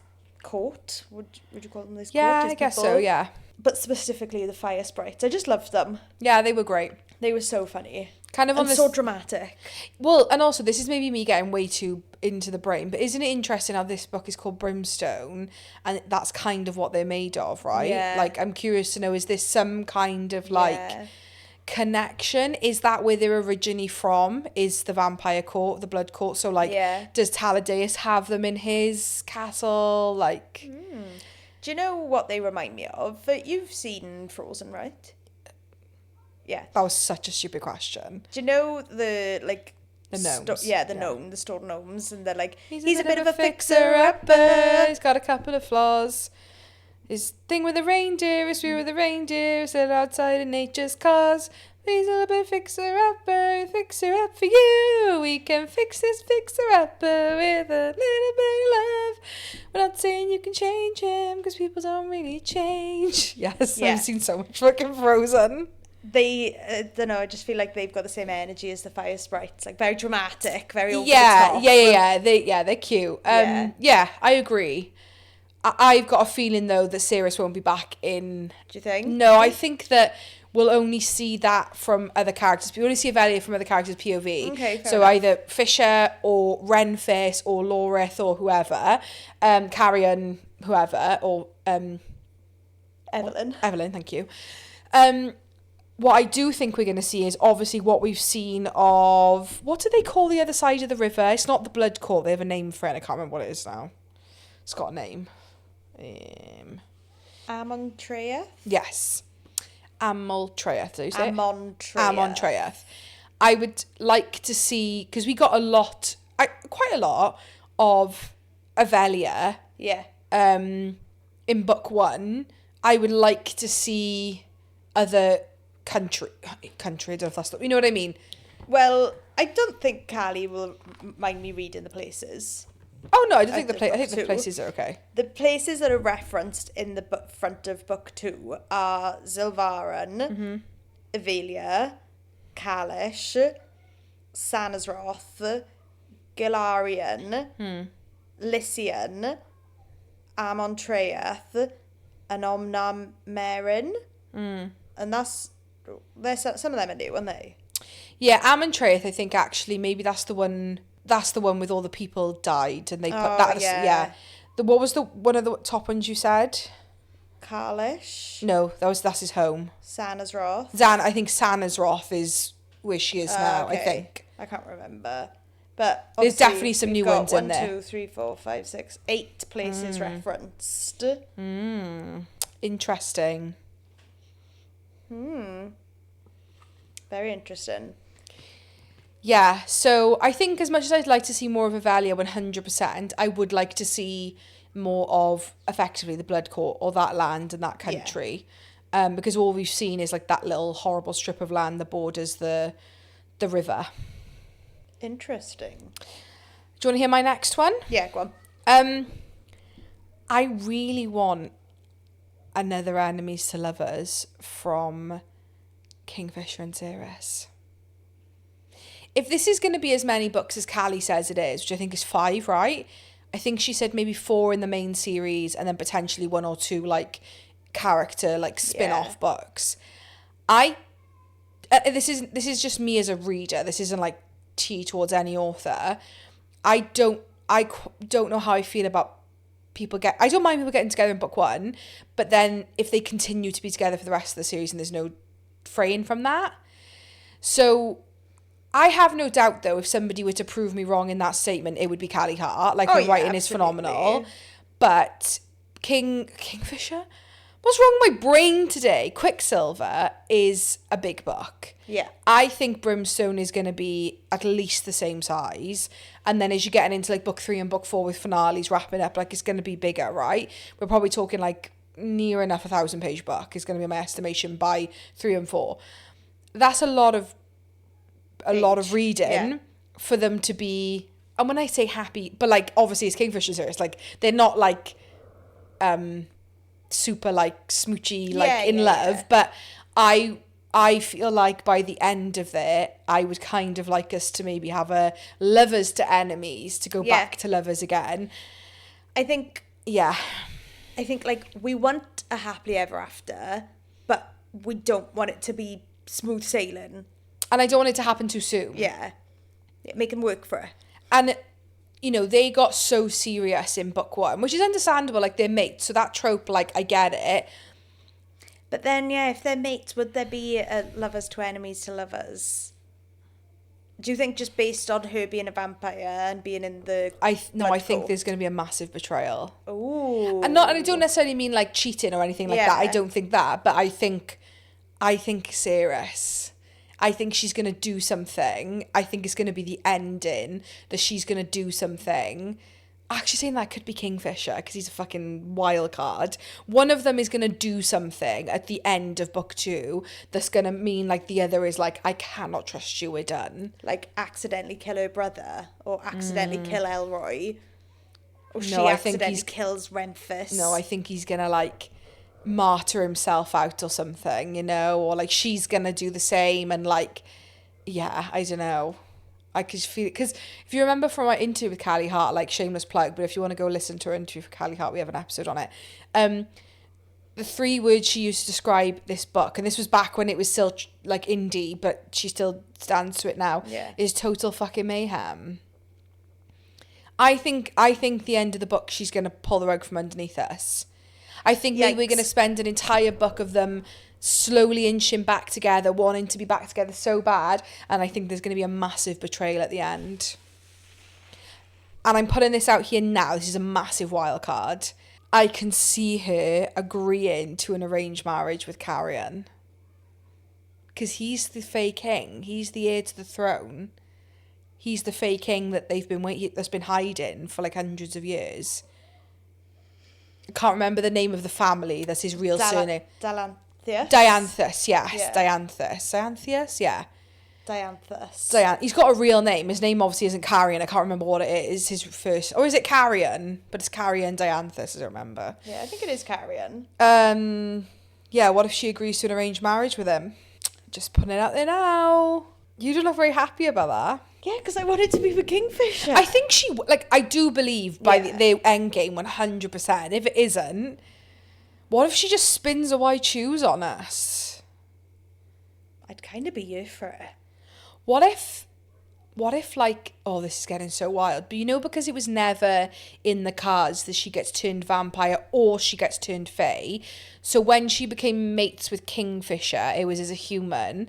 Speaker 1: court. Would you call them his court?
Speaker 2: Yeah, I guess so, yeah.
Speaker 1: But specifically the fire sprites. I just loved them.
Speaker 2: Yeah, they were great.
Speaker 1: They were so funny.
Speaker 2: Kind of on
Speaker 1: so dramatic.
Speaker 2: Well, and also this is maybe me getting way too into the brain, but isn't it interesting how this book is called Brimstone, and that's kind of what they're made of, right?
Speaker 1: Yeah. Like,
Speaker 2: I'm curious to know, is this some kind of like connection? Is that where they're originally from? Is the vampire court, the blood court? So like, does Taladeus have them in his castle? Like,
Speaker 1: do you know what they remind me of? You've seen Frozen, right? Yeah.
Speaker 2: That was such a stupid question.
Speaker 1: Do you know the, like...
Speaker 2: The gnomes.
Speaker 1: The store gnomes. And they're like,
Speaker 2: he's a bit of a fixer-upper. He's got a couple of flaws. His thing with the reindeer is we with the reindeer. Sit outside in nature's cause. He's a little bit fixer-upper. Fixer up for you. We can fix this fixer-upper with a little bit of love. We're not saying you can change him because people don't really change. Yes, I've seen so much fucking Frozen.
Speaker 1: they, don't know, I just feel like they've got the same energy as the fire sprites, like very dramatic, very over the
Speaker 2: Yeah,
Speaker 1: top.
Speaker 2: they're cute.
Speaker 1: Yeah.
Speaker 2: Yeah, I agree. I've got a feeling though that Sirius won't be back in.
Speaker 1: Do you think?
Speaker 2: No, I think that we'll only see that from other characters. We only see Avelia from other characters' POV.
Speaker 1: Okay, fair
Speaker 2: so
Speaker 1: enough.
Speaker 2: either Fisher or Renface or Lorith or whoever, Carrion, whoever, or
Speaker 1: Evelyn.
Speaker 2: Evelyn, thank you. What I do think we're going to see is obviously what we've seen of, what do they call the other side of the river? It's not the Blood Court. They have a name for it. I can't remember what it is now. It's got a name.
Speaker 1: Amontreath?
Speaker 2: Yes. Amaltreath, do you say?
Speaker 1: Amontreath.
Speaker 2: I would like to see, because we got quite a lot of Avelia
Speaker 1: Yeah.
Speaker 2: in book 1. I would like to see other country, I don't know if that's, you know what I mean?
Speaker 1: Well, I don't think Callie will mind me reading the places.
Speaker 2: Oh no, I don't think
Speaker 1: I
Speaker 2: I think
Speaker 1: think
Speaker 2: the places are okay.
Speaker 1: The places that are referenced in the front of book 2 are Zilvaran, Avelia, Kalish, Sanazroth, Galarian, Lycian, Amontreath, and Omnam Merin. And there's some of them are new, aren't they?
Speaker 2: Yeah, Amontreath, I think actually maybe that's the one with all the people died and they put that. Yeah. What was one of the top ones you said?
Speaker 1: Kalish.
Speaker 2: No, that's his home.
Speaker 1: Sanazroth.
Speaker 2: I think Sanazroth is where she is now,
Speaker 1: okay.
Speaker 2: I think.
Speaker 1: I can't remember. But
Speaker 2: there's definitely some new ones in there.
Speaker 1: 1, 2, 3, 4, 5, 6, 8 places referenced.
Speaker 2: Interesting.
Speaker 1: Very interesting.
Speaker 2: Yeah, so I think as much as I'd like to see more of Avelia 100%, I would like to see more of effectively the Blood Court or that land and that country. Yeah. Because all we've seen is like that little horrible strip of land that borders the river.
Speaker 1: Interesting.
Speaker 2: Do you want to hear my next one?
Speaker 1: Yeah, go on.
Speaker 2: I really want another enemies to lovers from Kingfisher and Sirius. If this is going to be as many books as Callie says it is, which I think is 5, right? I think she said maybe 4 in the main series and then potentially 1 or 2 like character like spin-off books. This is just me as a reader. This isn't like tea towards any author. I don't know how I feel about I don't mind people getting together in book 1, but then if they continue to be together for the rest of the series and there's no fraying from that. So I have no doubt, though, if somebody were to prove me wrong in that statement, it would be Callie Hart. Like, her writing is phenomenal. But Kingfisher? What's wrong with my brain today? Quicksilver is a big book.
Speaker 1: Yeah.
Speaker 2: I think Brimstone is going to be at least the same size. And then as you're getting into, like, book 3 and book 4 with finales wrapping up, like, it's going to be bigger, right? We're probably talking, like, near enough 1,000-page book is going to be my estimation by 3 and 4. That's a lot of reading for them to be, and when I say happy, but like obviously it's Kingfisher series, like they're not like super like smoochy like in love, but I feel like by the end of it I would kind of like us to maybe have a lovers to enemies to go back to lovers again.
Speaker 1: I think like we want a happily ever after, but we don't want it to be smooth sailing.
Speaker 2: And I don't want it to happen too soon.
Speaker 1: Yeah. Make them work for it.
Speaker 2: And, you know, they got so serious in book 1, which is understandable, like, they're mates. So that trope, like, I get it.
Speaker 1: But then, if they're mates, would there be a lovers to enemies to lovers? Do you think just based on her being a vampire and being in the...
Speaker 2: I think there's going to be a massive betrayal.
Speaker 1: Ooh.
Speaker 2: And I don't necessarily mean, like, cheating or anything like that. I don't think that. But I think Sirius... I think she's going to do something. I think it's going to be the ending that she's going to do something. Actually saying that could be Kingfisher because he's a fucking wild card. One of them is going to do something at the end of book 2 that's going to mean like the other is like, I cannot trust you, we're done.
Speaker 1: Like accidentally kill her brother or accidentally kill Elroy. Or she accidentally kills Renface.
Speaker 2: No, I think he's going to like martyr himself out or something, you know, or like she's gonna do the same, and like, yeah, I don't know. I could feel it, because if you remember from our interview with Callie Hart, like shameless plug, but if you want to go listen to her interview for Callie Hart, we have an episode on it. The 3 words she used to describe this book, and this was back when it was still like indie, but she still stands to it now, is total fucking mayhem. I think the end of the book, she's gonna pull the rug from underneath us. I think maybe we're gonna spend an entire book of them slowly inching back together, wanting to be back together so bad, and I think there's going to be a massive betrayal at the end. And I'm putting this out here now, this is a massive wild card. I can see her agreeing to an arranged marriage with Carrion, because he's the Fae King, he's the heir to the throne, he's the Fae King that that's been hiding for like hundreds of years. I can't remember the name of the family, that's his real surname. Dianthus, yes. Yeah. Dianthus, yeah.
Speaker 1: Dianthus.
Speaker 2: He's got a real name. His name obviously isn't Carrion. I can't remember what it is. His first... Or is it Carrion? But it's Carrion Dianthus, I don't remember.
Speaker 1: Yeah, I think it is Carrion.
Speaker 2: Yeah, what if she agrees to an arranged marriage with him? Just putting it out there now. You don't look very happy about that.
Speaker 1: Yeah, because I wanted to be with Kingfisher.
Speaker 2: I think she... Like, I do believe by the end game 100%. If it isn't... What if she just spins a white shoes on us?
Speaker 1: I'd kind of be here for it.
Speaker 2: What if like, oh, this is getting so wild, but you know, because it was never in the cards that she gets turned vampire or she gets turned fae, so when she became mates with Kingfisher, it was as a human,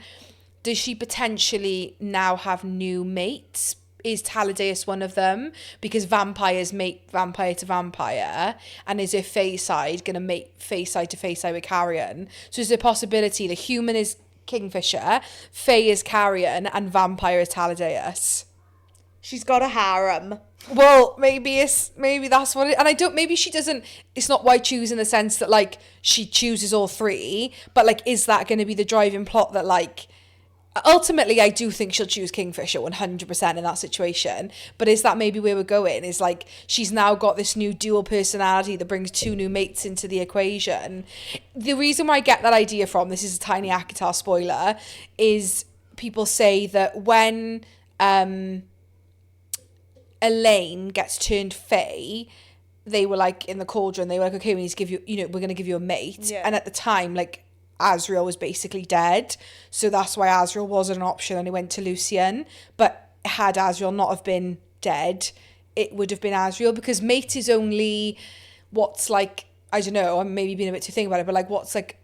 Speaker 2: does she potentially now have new mates? Is Taladeus one of them? Because vampires mate vampire to vampire, and is her Fae side going to mate Fae side to Fae side with Carrion? So is there a possibility the human is Kingfisher, Fae is Carrion, and vampire is Taladeus?
Speaker 1: She's got a harem.
Speaker 2: Well, maybe that's what it... And I don't... Maybe she doesn't... It's not why choose in the sense that, like, she chooses all 3, but, like, is that going to be the driving plot that, like... Ultimately, I do think she'll choose Kingfisher 100% in that situation. But is that maybe where we're going? Is like, she's now got this new dual personality that brings 2 new mates into the equation. The reason why I get that idea from, this is a tiny ACOTAR spoiler, is people say that when Elaine gets turned Fae, they were like, in the cauldron, they were like, okay, we need to give you, you know, we're going to give you a mate. Yeah. And at the time, like, Azriel was basically dead, so that's why Azriel wasn't an option and he went to Lucian. But had Azriel not have been dead, it would have been Azriel, because mate is only what's like, I don't know, I'm maybe being a bit too thin about it, but like what's like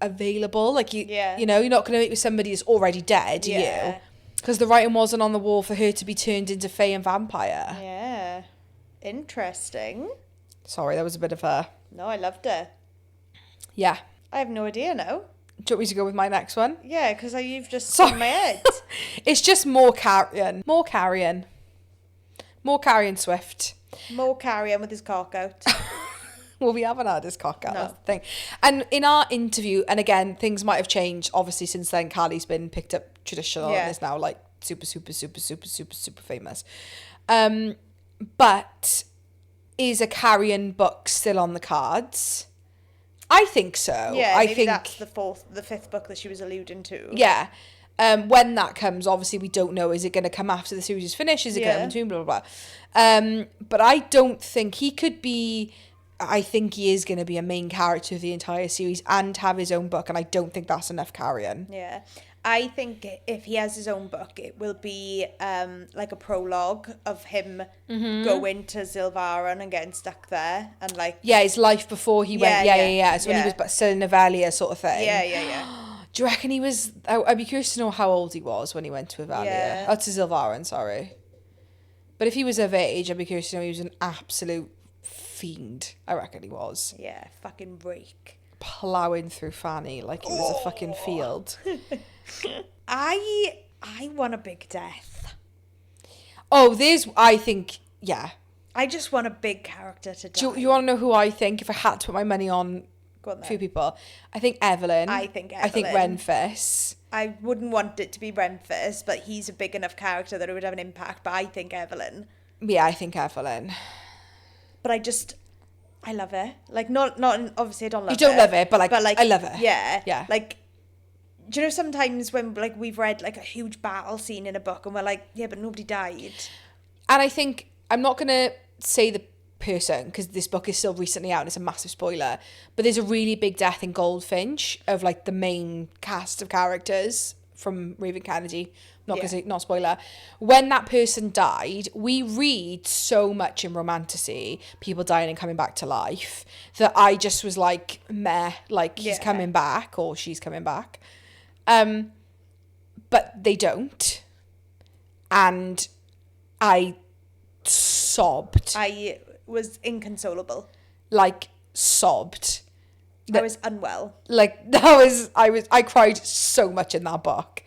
Speaker 2: available, like you know, you're not going to mate with somebody that's already dead, you? Because the writing wasn't on the wall for her to be turned into Fae and vampire.
Speaker 1: Yeah, interesting.
Speaker 2: Sorry, that was a bit of a...
Speaker 1: No, I loved it.
Speaker 2: Yeah.
Speaker 1: I have no idea now.
Speaker 2: Do you want me to go with my next one?
Speaker 1: Yeah, because you've just in my head.
Speaker 2: It's just more Carrion. More Carrion Swift.
Speaker 1: More Carrion with his cock out.
Speaker 2: Well, we haven't had his cock out, that's the thing. And in our interview, and again, things might have changed, obviously, since then. Callie's been picked up traditional and is now, like, super famous. But is a Carrion book still on the cards? I think so.
Speaker 1: Yeah, I think that's the 5th book that she was alluding to.
Speaker 2: Yeah. When that comes, obviously we don't know. Is it going to come after the series is finished? Is it going to come between? Blah, blah, blah. But I don't think he could be... I think he is going to be a main character of the entire series and have his own book, and I don't think that's enough Carrion.
Speaker 1: Yeah. I think if he has his own book, it will be like a prologue of him going to Zilvaran and getting stuck there, and like...
Speaker 2: Yeah, his life before he went... Yeah. So when he was still in Novalia sort of thing.
Speaker 1: Yeah.
Speaker 2: Do you reckon he was... I'd be curious to know how old he was when he went to Novalia.
Speaker 1: Yeah.
Speaker 2: Oh, to Zilvaran, sorry. But if he was of age, I'd be curious to know he was an absolute fiend. I reckon he was.
Speaker 1: Yeah, fucking rake.
Speaker 2: Ploughing through Fanny like it was a fucking field.
Speaker 1: I want a big death.
Speaker 2: Oh, I think, yeah.
Speaker 1: I just want a big character to die.
Speaker 2: Do you want to know who I think, if I had to put my money on a few people? I think Evelyn.
Speaker 1: I think
Speaker 2: Renfis.
Speaker 1: I wouldn't want it to be Renfis, but he's a big enough character that it would have an impact, but I think Evelyn.
Speaker 2: Yeah, I think Evelyn.
Speaker 1: But I love it. Like, not obviously I don't love it.
Speaker 2: You don't love it, but like I love it.
Speaker 1: Yeah.
Speaker 2: Yeah.
Speaker 1: Like, do you know sometimes when like we've read like a huge battle scene in a book and we're like, yeah, but nobody died.
Speaker 2: And I think, I'm not going to say the person, because this book is still recently out and it's a massive spoiler, but there's a really big death in Goldfinch of like the main cast of characters from Raven Kennedy. Not going to say, not spoiler. When that person died, we read so much in romantasy, people dying and coming back to life, that I just was like, meh, like he's coming back or she's coming back. But they don't. And I sobbed.
Speaker 1: I was inconsolable.
Speaker 2: Like, sobbed.
Speaker 1: I was unwell.
Speaker 2: Like, I cried so much in that book.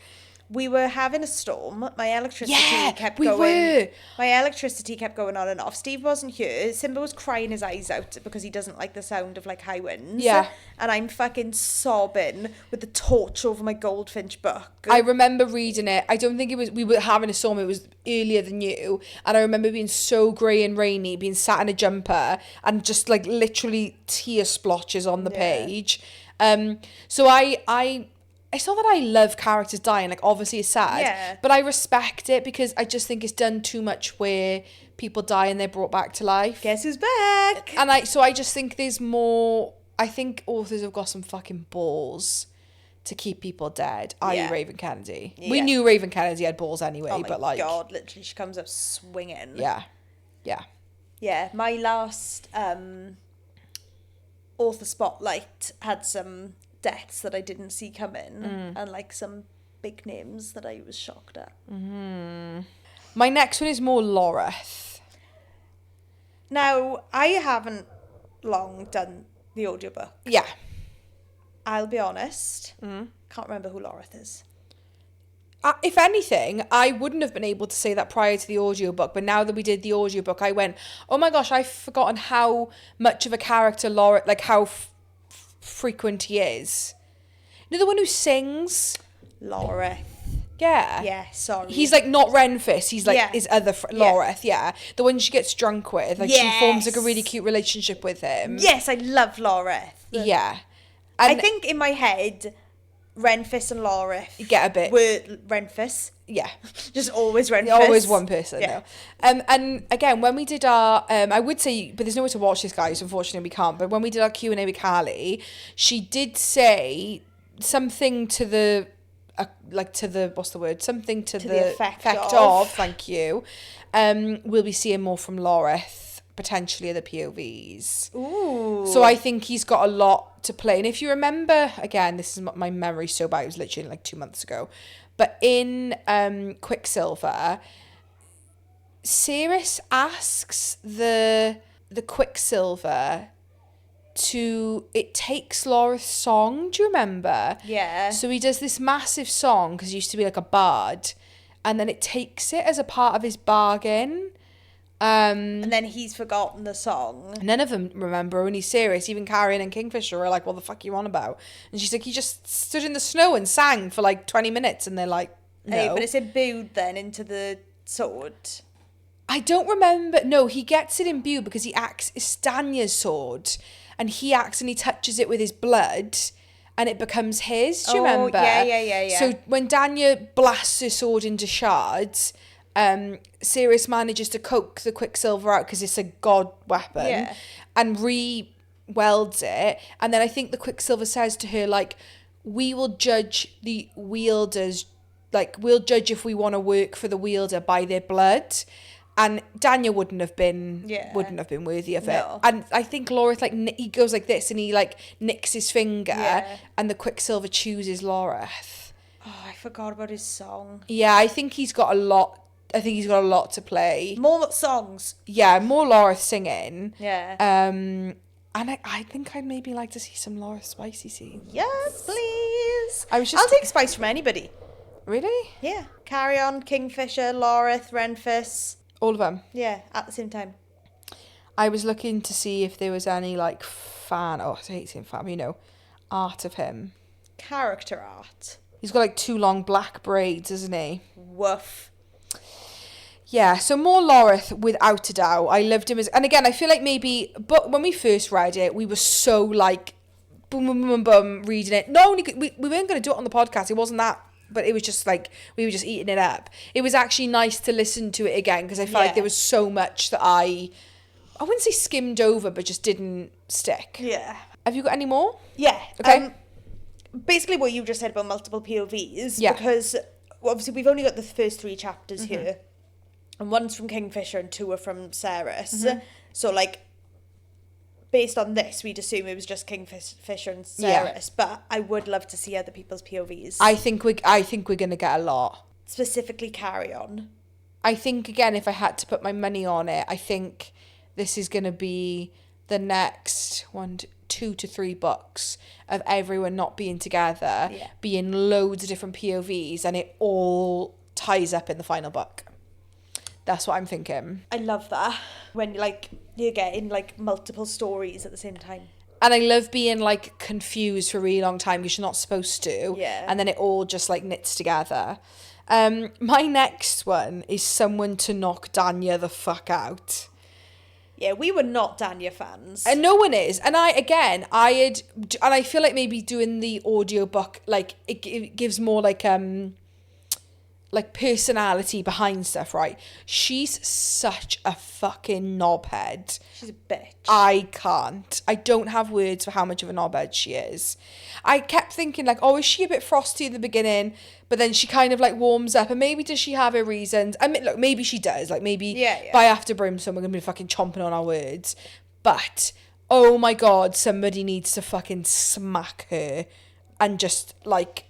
Speaker 1: We were having a storm. My electricity kept
Speaker 2: we
Speaker 1: going.
Speaker 2: were.
Speaker 1: My electricity kept going on and off. Steve wasn't here. Simba was crying his eyes out because he doesn't like the sound of like high winds.
Speaker 2: Yeah.
Speaker 1: And I'm fucking sobbing with the torch over my Goldfinch book.
Speaker 2: I remember reading it. I don't think it was, we were having a storm, it was earlier than you. And I remember being so grey and rainy, being sat in a jumper and just like literally tear splotches on the page. So it's not that I love characters dying, like obviously it's sad, but I respect it because I just think it's done too much where people die and they're brought back to life.
Speaker 1: Guess who's back?
Speaker 2: And I just think there's more, I think authors have got some fucking balls to keep people dead, i.e. Raven Kennedy. We knew Raven Kennedy had balls anyway, but like...
Speaker 1: Oh my God, literally she comes up swinging.
Speaker 2: Yeah.
Speaker 1: Yeah, my last author spotlight had some deaths that I didn't see coming and like some big names that I was shocked at.
Speaker 2: My next one is more Loreth.
Speaker 1: Now, I haven't long done the audiobook.
Speaker 2: Yeah.
Speaker 1: I'll be honest. Can't remember who Loreth is.
Speaker 2: If anything, I wouldn't have been able to say that prior to the audiobook, but now that we did the audiobook, I went, oh my gosh, I've forgotten how much of a character Loreth, like how frequent he is. You know the one who sings?
Speaker 1: Loreth.
Speaker 2: Yeah.
Speaker 1: Yeah, sorry.
Speaker 2: He's like not Renfis, he's like his other Loreth, the one she gets drunk with. Like she forms like a really cute relationship with him.
Speaker 1: Yes, I love Loreth.
Speaker 2: Yeah.
Speaker 1: And I think in my head, Renfis and Loreth
Speaker 2: get a bit
Speaker 1: were Renfis.
Speaker 2: Yeah.
Speaker 1: Just always Renfis.
Speaker 2: Always one person. Yeah. No. And again, when we did our, I would say, but there's no way to watch this, guys. Unfortunately, we can't. But when we did our Q&A with Callie, she did say something to the, what's the word? Something to the
Speaker 1: effect
Speaker 2: of. Thank you. We'll be seeing more from Loreth, potentially the POVs.
Speaker 1: Ooh.
Speaker 2: So I think he's got a lot to play. And if you remember, again, this is my memory so bad. It was literally like 2 months ago. But in Quicksilver, Sirius asks the Quicksilver it takes Loreth's song, do you remember?
Speaker 1: Yeah.
Speaker 2: So he does this massive song, because he used to be like a bard, and then it takes it as a part of his bargain.
Speaker 1: And then he's forgotten the song.
Speaker 2: None of them remember, only Sirius. Even Carrion and Kingfisher are like, what the fuck are you on about? And she's like, he just stood in the snow and sang for like 20 minutes. And they're like, no.
Speaker 1: Hey, but it's imbued then into the sword.
Speaker 2: I don't remember. No, he gets it imbued because he acts, it's Danya's sword. And he accidentally touches it with his blood. And it becomes his. Do you remember?
Speaker 1: Yeah.
Speaker 2: So when Danya blasts her sword into shards, Sirius manages to coax the Quicksilver out because it's a god weapon and re-welds it. And then I think the Quicksilver says to her, like, we will judge the wielders, like, we'll judge if we want to work for the wielder by their blood. And Danya wouldn't have been worthy of it. And I think Loreth, like, he goes like this and he like nicks his finger and the Quicksilver chooses Loreth.
Speaker 1: Oh, I forgot about his song.
Speaker 2: Yeah, I think he's got a lot to play.
Speaker 1: More songs.
Speaker 2: Yeah, more Loreth singing.
Speaker 1: Yeah.
Speaker 2: And I think I'd maybe like to see some Loreth spicy scenes.
Speaker 1: Yes, please.
Speaker 2: I'll
Speaker 1: take spice from anybody.
Speaker 2: Really?
Speaker 1: Yeah. Carrion, Kingfisher, Loreth, Renfis.
Speaker 2: All of them?
Speaker 1: Yeah, at the same time.
Speaker 2: I was looking to see if there was any like I hate saying fan, you know, art of him.
Speaker 1: Character art.
Speaker 2: He's got like 2 long black braids, isn't he?
Speaker 1: Woof.
Speaker 2: Yeah, so more Lorith without a doubt. I loved him as, and again, I feel like maybe, but when we first read it, we were so like, boom, boom, boom, boom, reading it. Not only, we weren't going to do it on the podcast, it wasn't that, but it was just like, we were just eating it up. It was actually nice to listen to it again, because I felt like there was so much that I wouldn't say skimmed over, but just didn't stick.
Speaker 1: Yeah.
Speaker 2: Have you got any more?
Speaker 1: Yeah.
Speaker 2: Okay.
Speaker 1: Basically what you just said about multiple POVs,
Speaker 2: Yeah.
Speaker 1: because obviously we've only got the first 3 chapters here, and one's from Kingfisher and 2 are from Ceres. So like, based on this, we'd assume it was just Kingfisher and Ceres, but I would love to see other people's POVs.
Speaker 2: I think we're gonna get a lot.
Speaker 1: Specifically Carry On.
Speaker 2: I think, again, if I had to put my money on it, I think this is gonna be the next 2 to 3 books of everyone not being together, being loads of different POVs, and it all ties up in the final book. That's what I'm thinking.
Speaker 1: I love that. When like you're getting like multiple stories at the same time.
Speaker 2: And I love being like confused for a really long time because you're not supposed to.
Speaker 1: Yeah.
Speaker 2: And then it all just like knits together. My next one is Someone to Knock Danya the Fuck Out.
Speaker 1: Yeah, we were not Danya fans.
Speaker 2: And no one is. And I feel like maybe doing the audiobook, like it gives more like personality behind stuff, right? She's such a fucking knobhead.
Speaker 1: She's a bitch.
Speaker 2: I can't. I don't have words for how much of a knobhead she is. I kept thinking like, oh, is she a bit frosty in the beginning? But then she kind of like warms up, and maybe does she have her reasons? I mean, look, maybe she does. Like maybe by after Brimstone, we're gonna be fucking chomping on our words. But oh my god, somebody needs to fucking smack her and just like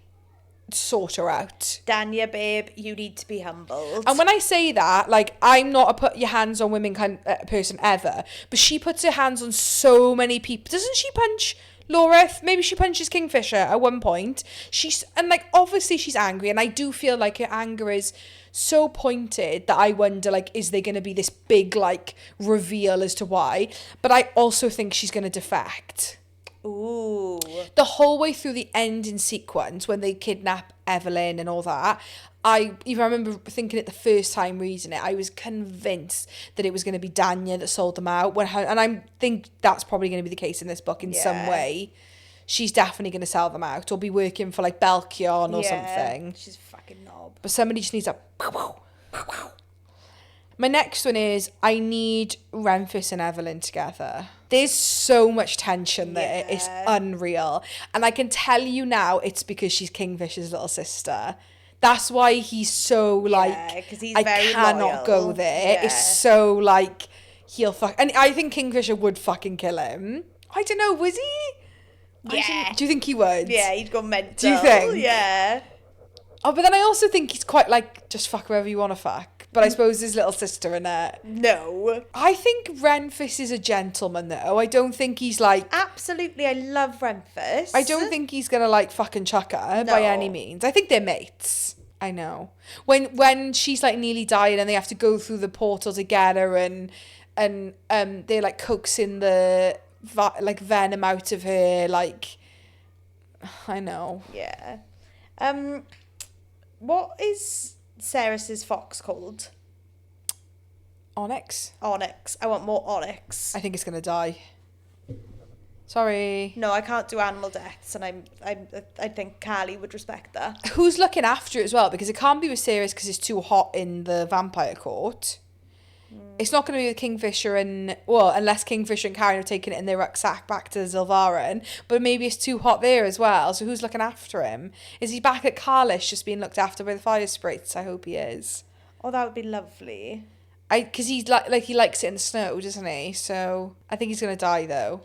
Speaker 2: sort her out.
Speaker 1: Danya, babe, you need to be humbled.
Speaker 2: And when I say that, like, I'm not a put your hands on women kind of person ever, but she puts her hands on so many people. Doesn't she punch Lorith? Maybe she punches Kingfisher at one point. And like, obviously she's angry, and I do feel like her anger is so pointed that I wonder, like, is there going to be this big like reveal as to why? But I also think she's going to defect.
Speaker 1: Ooh.
Speaker 2: The whole way through the ending sequence when they kidnap Evelyn and all that, I remember thinking it the first time reading it, I was convinced that it was going to be Danya that sold them out. And I think that's probably going to be the case in this book in some way. She's definitely going to sell them out or be working for like Belkion or something.
Speaker 1: She's a fucking knob.
Speaker 2: But somebody just needs a... My next one is I need Renfis and Evelyn together. There's so much tension there. It's unreal. And I can tell you now it's because she's Kingfisher's little sister. That's why he's so like,
Speaker 1: 'cause he's
Speaker 2: I
Speaker 1: very
Speaker 2: cannot
Speaker 1: loyal.
Speaker 2: go there.
Speaker 1: Yeah.
Speaker 2: It's so like, he'll fuck. And I think Kingfisher would fucking kill him. I don't know, was he?
Speaker 1: Yeah.
Speaker 2: Do you think he would?
Speaker 1: Yeah, he'd go mental.
Speaker 2: Do you think?
Speaker 1: Yeah.
Speaker 2: Oh, but then I also think he's quite like, just fuck whoever you want to fuck. But I suppose his little sister in it.
Speaker 1: No.
Speaker 2: I think Renfis is a gentleman though. I don't think he's like...
Speaker 1: Absolutely, I love Renfis.
Speaker 2: I don't think he's gonna like fucking chuck her by any means. I think they're mates. I know. When she's like nearly dying and they have to go through the portal together and they're like coaxing the like venom out of her, like... I know.
Speaker 1: Yeah. What is Ceres's fox called?
Speaker 2: Onyx?
Speaker 1: Onyx. I want more Onyx.
Speaker 2: I think it's gonna die. Sorry.
Speaker 1: No, I can't do animal deaths, and I think Callie would respect that.
Speaker 2: Who's looking after it as well? Because it can't be with Ceres because it's too hot in the vampire court. It's not going to be with Kingfisher and... Well, unless Kingfisher and Karen have taken it in their rucksack back to Zilvaran. But maybe it's too hot there as well. So who's looking after him? Is he back at Carlish just being looked after by the fire spirits? I hope he is.
Speaker 1: Oh, that would be lovely.
Speaker 2: Because he's like he likes it in the snow, doesn't he? So I think he's going to die though.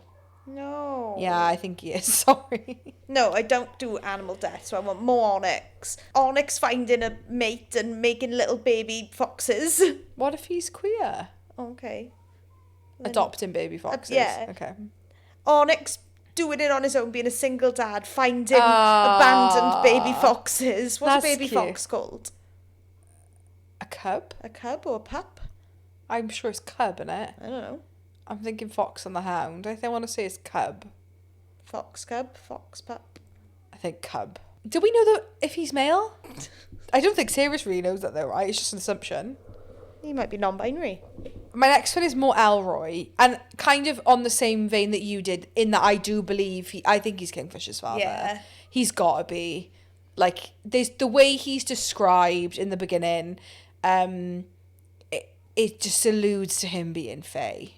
Speaker 1: No.
Speaker 2: Yeah, I think he is. Sorry.
Speaker 1: No, I don't do animal deaths, so I want more Onyx. Onyx finding a mate and making little baby foxes.
Speaker 2: What if he's queer?
Speaker 1: Okay.
Speaker 2: Adopting baby foxes.
Speaker 1: Yeah.
Speaker 2: Okay.
Speaker 1: Onyx doing it on his own, being a single dad, finding abandoned baby foxes. What's a baby fox called?
Speaker 2: A cub?
Speaker 1: A cub or a pup?
Speaker 2: I'm sure it's cub, innit?
Speaker 1: I don't know.
Speaker 2: I'm thinking Fox and the Hound. I think I want to say it's cub.
Speaker 1: Fox cub, fox pup.
Speaker 2: I think cub. Do we know that if he's male? I don't think Ceres really knows that though, right? It's just an assumption.
Speaker 1: He might be non-binary.
Speaker 2: My next one is more Elroy, and kind of on the same vein that you did, in that I do believe I think he's Kingfisher's father.
Speaker 1: Yeah.
Speaker 2: He's gotta be. Like, there's the way he's described in the beginning, it just alludes to him being Fae.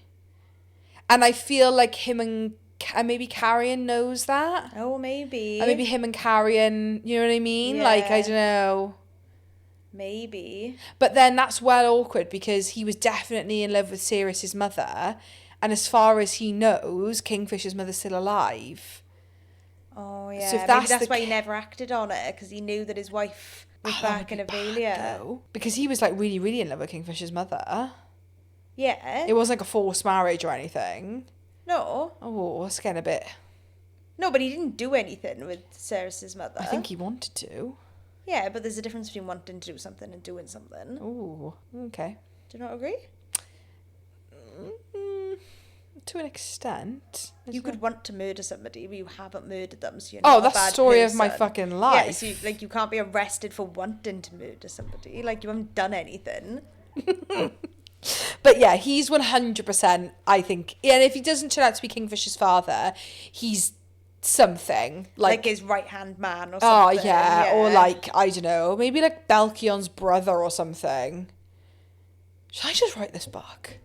Speaker 2: And I feel like him and maybe Carrion knows that.
Speaker 1: Oh, maybe.
Speaker 2: And maybe him and Carrion, you know what I mean?
Speaker 1: Yeah.
Speaker 2: Like, I don't know.
Speaker 1: Maybe.
Speaker 2: But then that's well awkward because he was definitely in love with Sirius's mother. And as far as he knows, Kingfisher's mother's still alive.
Speaker 1: Oh, yeah.
Speaker 2: So if
Speaker 1: Maybe
Speaker 2: that's
Speaker 1: why he never acted on it, because he knew that his wife was back in Avelia.
Speaker 2: Because he was like really, really in love with Kingfisher's mother.
Speaker 1: Yeah.
Speaker 2: It wasn't like a forced marriage or anything.
Speaker 1: No.
Speaker 2: Oh, it's getting a bit...
Speaker 1: No, but he didn't do anything with Ceres's mother.
Speaker 2: I think he wanted to.
Speaker 1: Yeah, but there's a difference between wanting to do something and doing something.
Speaker 2: Oh, okay.
Speaker 1: Do you not agree?
Speaker 2: To an extent.
Speaker 1: You could want to murder somebody, but you haven't murdered them, so you're not a
Speaker 2: that's
Speaker 1: bad
Speaker 2: the story
Speaker 1: person.
Speaker 2: of my fucking life.
Speaker 1: Yeah, so you can't be arrested for wanting to murder somebody. Like, you haven't done anything.
Speaker 2: But yeah, he's 100%, I think. And if he doesn't turn out to be Kingfisher's father, he's something.
Speaker 1: Like his right-hand man or
Speaker 2: Oh,
Speaker 1: something.
Speaker 2: yeah. Or like, I don't know, maybe like Belkion's brother or something. Should I just write this book?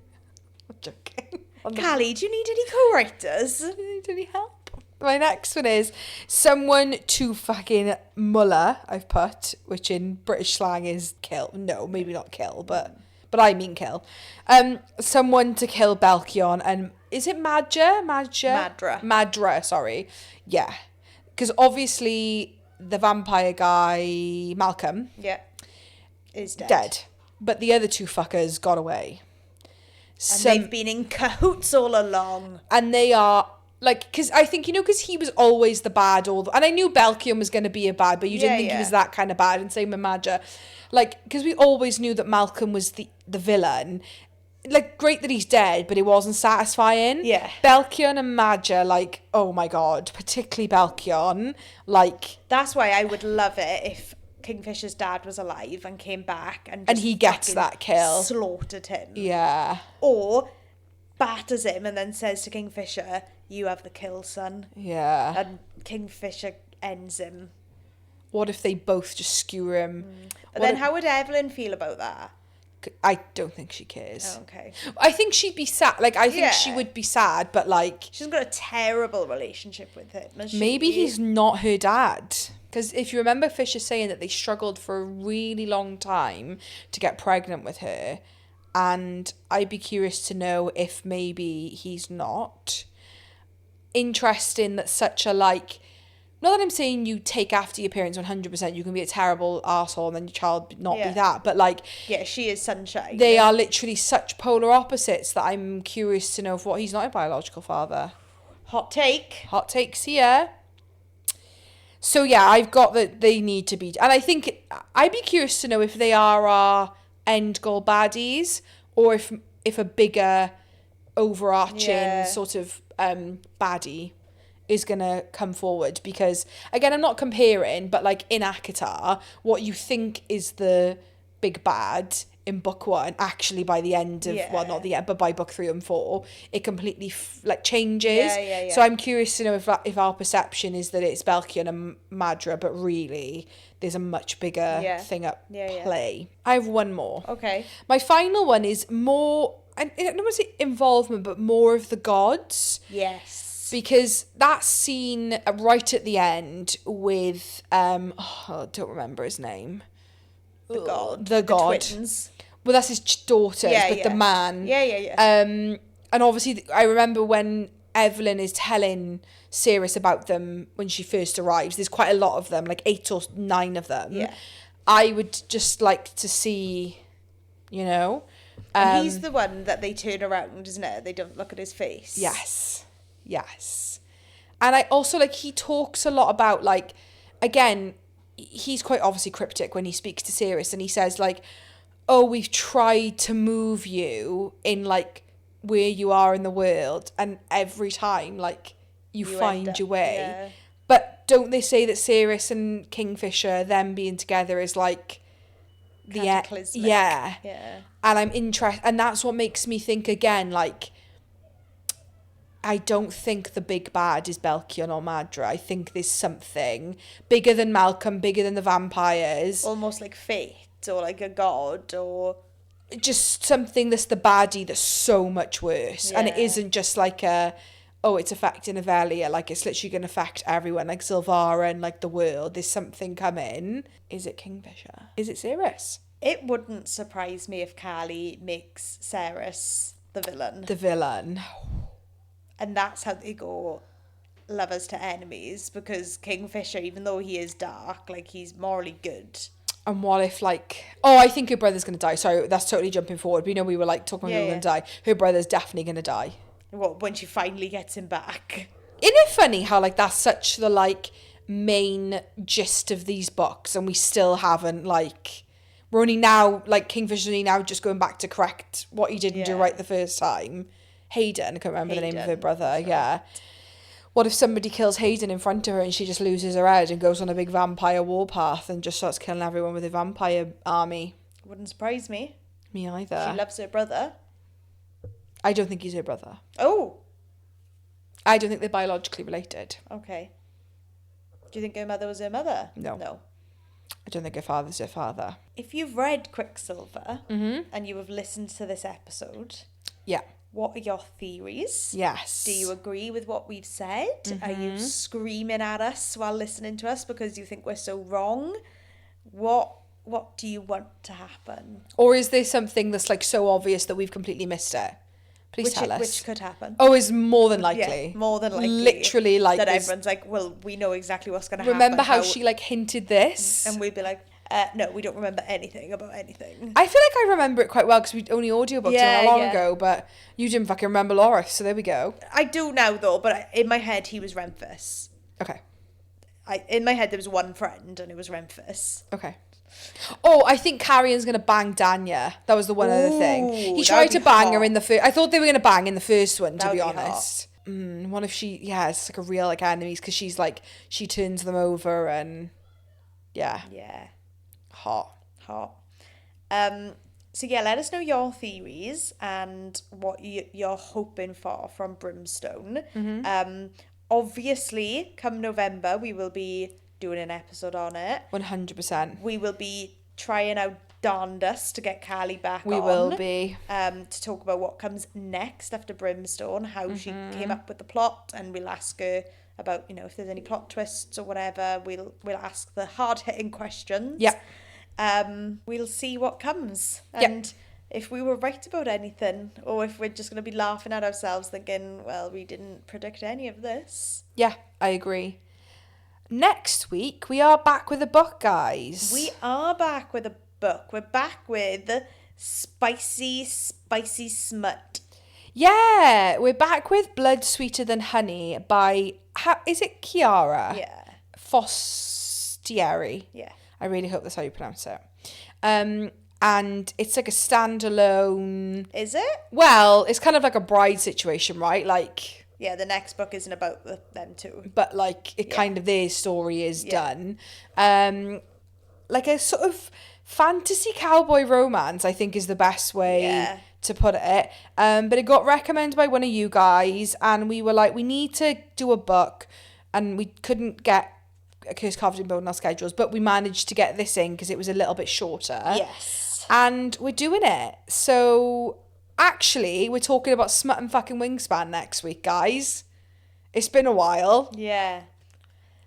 Speaker 2: I'm joking.
Speaker 1: Callie, do you need any co-writers?
Speaker 2: Do you need any help? My next one is someone to fucking muller, I've put, which in British slang is kill. No, maybe not kill, but I mean kill. Someone to kill Belkion, and is it Madra, sorry. Yeah. Because obviously the vampire guy, Malcolm.
Speaker 1: Yeah. Is
Speaker 2: Dead. But the other two fuckers got away.
Speaker 1: And they've been in cahoots all along.
Speaker 2: And they are, like, because I think, because he was always the bad, and I knew Belkion was going to be a bad, but you didn't think he was that kind of bad, and same with Madja. Like, because we always knew that Malcolm was the villain. Like, great that he's dead, but it wasn't satisfying.
Speaker 1: Yeah.
Speaker 2: Belkion and Madja, like, oh my God, particularly Belkion, like...
Speaker 1: That's why I would love it if Kingfisher's dad was alive and came back and
Speaker 2: he gets that kill.
Speaker 1: Slaughtered him.
Speaker 2: Yeah.
Speaker 1: Or batters him and then says to Kingfisher, you have the kill, son.
Speaker 2: Yeah.
Speaker 1: And Kingfisher ends him.
Speaker 2: What if they both just skewer him?
Speaker 1: But then how would Evelyn feel about that?
Speaker 2: I don't think she cares.
Speaker 1: Oh, okay.
Speaker 2: I think she'd be sad. Like, I think she would be sad, but like...
Speaker 1: She hasn't got a terrible relationship with him, has she?
Speaker 2: Maybe he's not her dad. Because if you remember Fisher saying that they struggled for a really long time to get pregnant with her, and I'd be curious to know if maybe he's not. Interesting that such a, like... Not that I'm saying you take after your parents 100%, you can be a terrible arsehole and then your child not be that, but like...
Speaker 1: Yeah, she is sunshine.
Speaker 2: They are literally such polar opposites that I'm curious to know if he's not a biological father.
Speaker 1: Hot take.
Speaker 2: Hot takes here. So yeah, I've got that they need to be... And I think I'd be curious to know if they are our end goal baddies or if a bigger overarching sort of baddie is going to come forward. Because, again, I'm not comparing, but like in ACOTAR, what you think is the big bad in book one, actually by the end of, well, not the end, but by book 3 and 4, it completely changes. So I'm curious to know if our perception is that it's Belkion and Madra, but really there's a much bigger thing at play. I have one more.
Speaker 1: Okay.
Speaker 2: My final one is more, I don't want to say involvement, but more of the gods.
Speaker 1: Yes.
Speaker 2: Because that scene right at the end with, I don't remember his name.
Speaker 1: The god.
Speaker 2: The god.
Speaker 1: Twins.
Speaker 2: Well, that's his daughters, but the man.
Speaker 1: Yeah.
Speaker 2: And obviously, I remember when Evelyn is telling Sirius about them when she first arrives. There's quite a lot of them, like 8 or 9 of them.
Speaker 1: Yeah.
Speaker 2: I would just like to see,
Speaker 1: And he's the one that they turn around, isn't it? They don't look at his face.
Speaker 2: Yes. And I also, he talks a lot about, again, he's quite obviously cryptic when he speaks to Sirius, and he says, oh, we've tried to move you in, where you are in the world, and every time, you find your way.
Speaker 1: Yeah.
Speaker 2: But don't they say that Sirius and Kingfisher, them being together, is,
Speaker 1: cataclysmic.
Speaker 2: Yeah.
Speaker 1: Yeah.
Speaker 2: And I'm interested, and that's what makes me think again, like, I don't think the big bad is Belkion or Madra. I think there's something bigger than Malcolm, bigger than the vampires.
Speaker 1: Almost like fate or like a god or...
Speaker 2: Just something that's the baddie that's so much worse. And it
Speaker 1: Yeah.
Speaker 2: isn't just like it's affecting Avelia. Like, it's literally going to affect everyone, like Sylvara and like the world. There's something coming. Is it Kingfisher? Is it Sirius?
Speaker 1: It wouldn't surprise me if Callie makes Ceres the villain.
Speaker 2: The villain.
Speaker 1: And that's how they go lovers to enemies, because Kingfisher, even though he is dark, like, he's morally good.
Speaker 2: And what if, like... Oh, I think her brother's going to die. Sorry, that's totally jumping forward. But, we were, like, talking about who going to die. Her brother's definitely going to die.
Speaker 1: What, when she finally gets him back?
Speaker 2: Isn't it funny how, like, that's such the, like, main gist of these books, and we still haven't, like... We're only now, like, Kingfisher's only now just going back to correct what he didn't do right the first time. Hayden, I can't remember the name of her brother, yeah. What if somebody kills Hayden in front of her and she just loses her head and goes on a big vampire warpath and just starts killing everyone with a vampire army?
Speaker 1: Wouldn't surprise me.
Speaker 2: Me either.
Speaker 1: She loves her brother.
Speaker 2: I don't think he's her brother.
Speaker 1: Oh!
Speaker 2: I don't think they're biologically related.
Speaker 1: Okay. Do you think her mother was her mother?
Speaker 2: No.
Speaker 1: No.
Speaker 2: I don't think her father's her father.
Speaker 1: If you've read Quicksilver and you have listened to this episode...
Speaker 2: Yeah.
Speaker 1: What are your theories?
Speaker 2: Yes.
Speaker 1: Do you agree with what we've said? Are you screaming at us while listening to us because you think we're so wrong? What do you want to happen?
Speaker 2: Or is there something that's like so obvious that we've completely missed it? Please tell us.
Speaker 1: Which could happen.
Speaker 2: Oh, is more than likely.
Speaker 1: Yeah, more than likely.
Speaker 2: Literally, like...
Speaker 1: That everyone's like, well, we know exactly what's going to happen.
Speaker 2: Remember how she, like, hinted this?
Speaker 1: And we'd be like... no, we don't remember anything about anything.
Speaker 2: I feel like I remember it quite well because we only audiobooked it not long ago, but you didn't fucking remember Loris, so there we go.
Speaker 1: I do now, though, but in my head, he was Renfus.
Speaker 2: Okay.
Speaker 1: In my head, there was one friend, and it was Renfus.
Speaker 2: Okay. Oh, I think Carrion's going to bang Danya. That was the one other thing. He tried to bang her in the first... I thought they were going to bang in the first one, to be honest. What if she... Yeah, it's like a real, like, enemies, because she's, like... She turns them over and... Yeah.
Speaker 1: Yeah.
Speaker 2: Hot.
Speaker 1: So yeah, let us know your theories and what you're hoping for from Brimstone. Obviously, come November, we will be doing an episode on it.
Speaker 2: 100%.
Speaker 1: We will be trying out Darndus to get Callie back on.
Speaker 2: We will be.
Speaker 1: To talk about what comes next after Brimstone, how she came up with the plot, and we'll ask her about, if there's any plot twists or whatever. We'll ask the hard-hitting questions.
Speaker 2: Yeah.
Speaker 1: We'll see what comes. And if we were right about anything, or if we're just going to be laughing at ourselves thinking, well, we didn't predict any of this.
Speaker 2: Yeah, I agree. Next week, we are back with a book, guys.
Speaker 1: We are back with a book. We're back with Spicy Smut.
Speaker 2: Yeah, we're back with Blood Sweeter Than Honey by, is it Chiara?
Speaker 1: Yeah.
Speaker 2: Fostieri.
Speaker 1: Yeah.
Speaker 2: I really hope that's how you pronounce it. And it's like a standalone...
Speaker 1: Is it?
Speaker 2: Well, it's kind of like a bride situation, right? Like...
Speaker 1: Yeah, the next book isn't about them two.
Speaker 2: But, like, it kind of, their story is done. Like a sort of fantasy cowboy romance, I think, is the best way to put it. But it got recommended by one of you guys, and we were like, we need to do a book, and we couldn't get A Curse Carved in Bone in our schedules, but we managed to get this in because it was a little bit shorter.
Speaker 1: Yes.
Speaker 2: And we're doing it. So... Actually, we're talking about Smut and fucking Wingspan next week, guys. It's been a while.
Speaker 1: Yeah.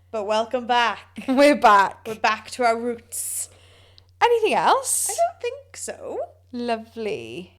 Speaker 1: But welcome back.
Speaker 2: We're back.
Speaker 1: We're back to our roots.
Speaker 2: Anything else?
Speaker 1: I don't think so.
Speaker 2: Lovely.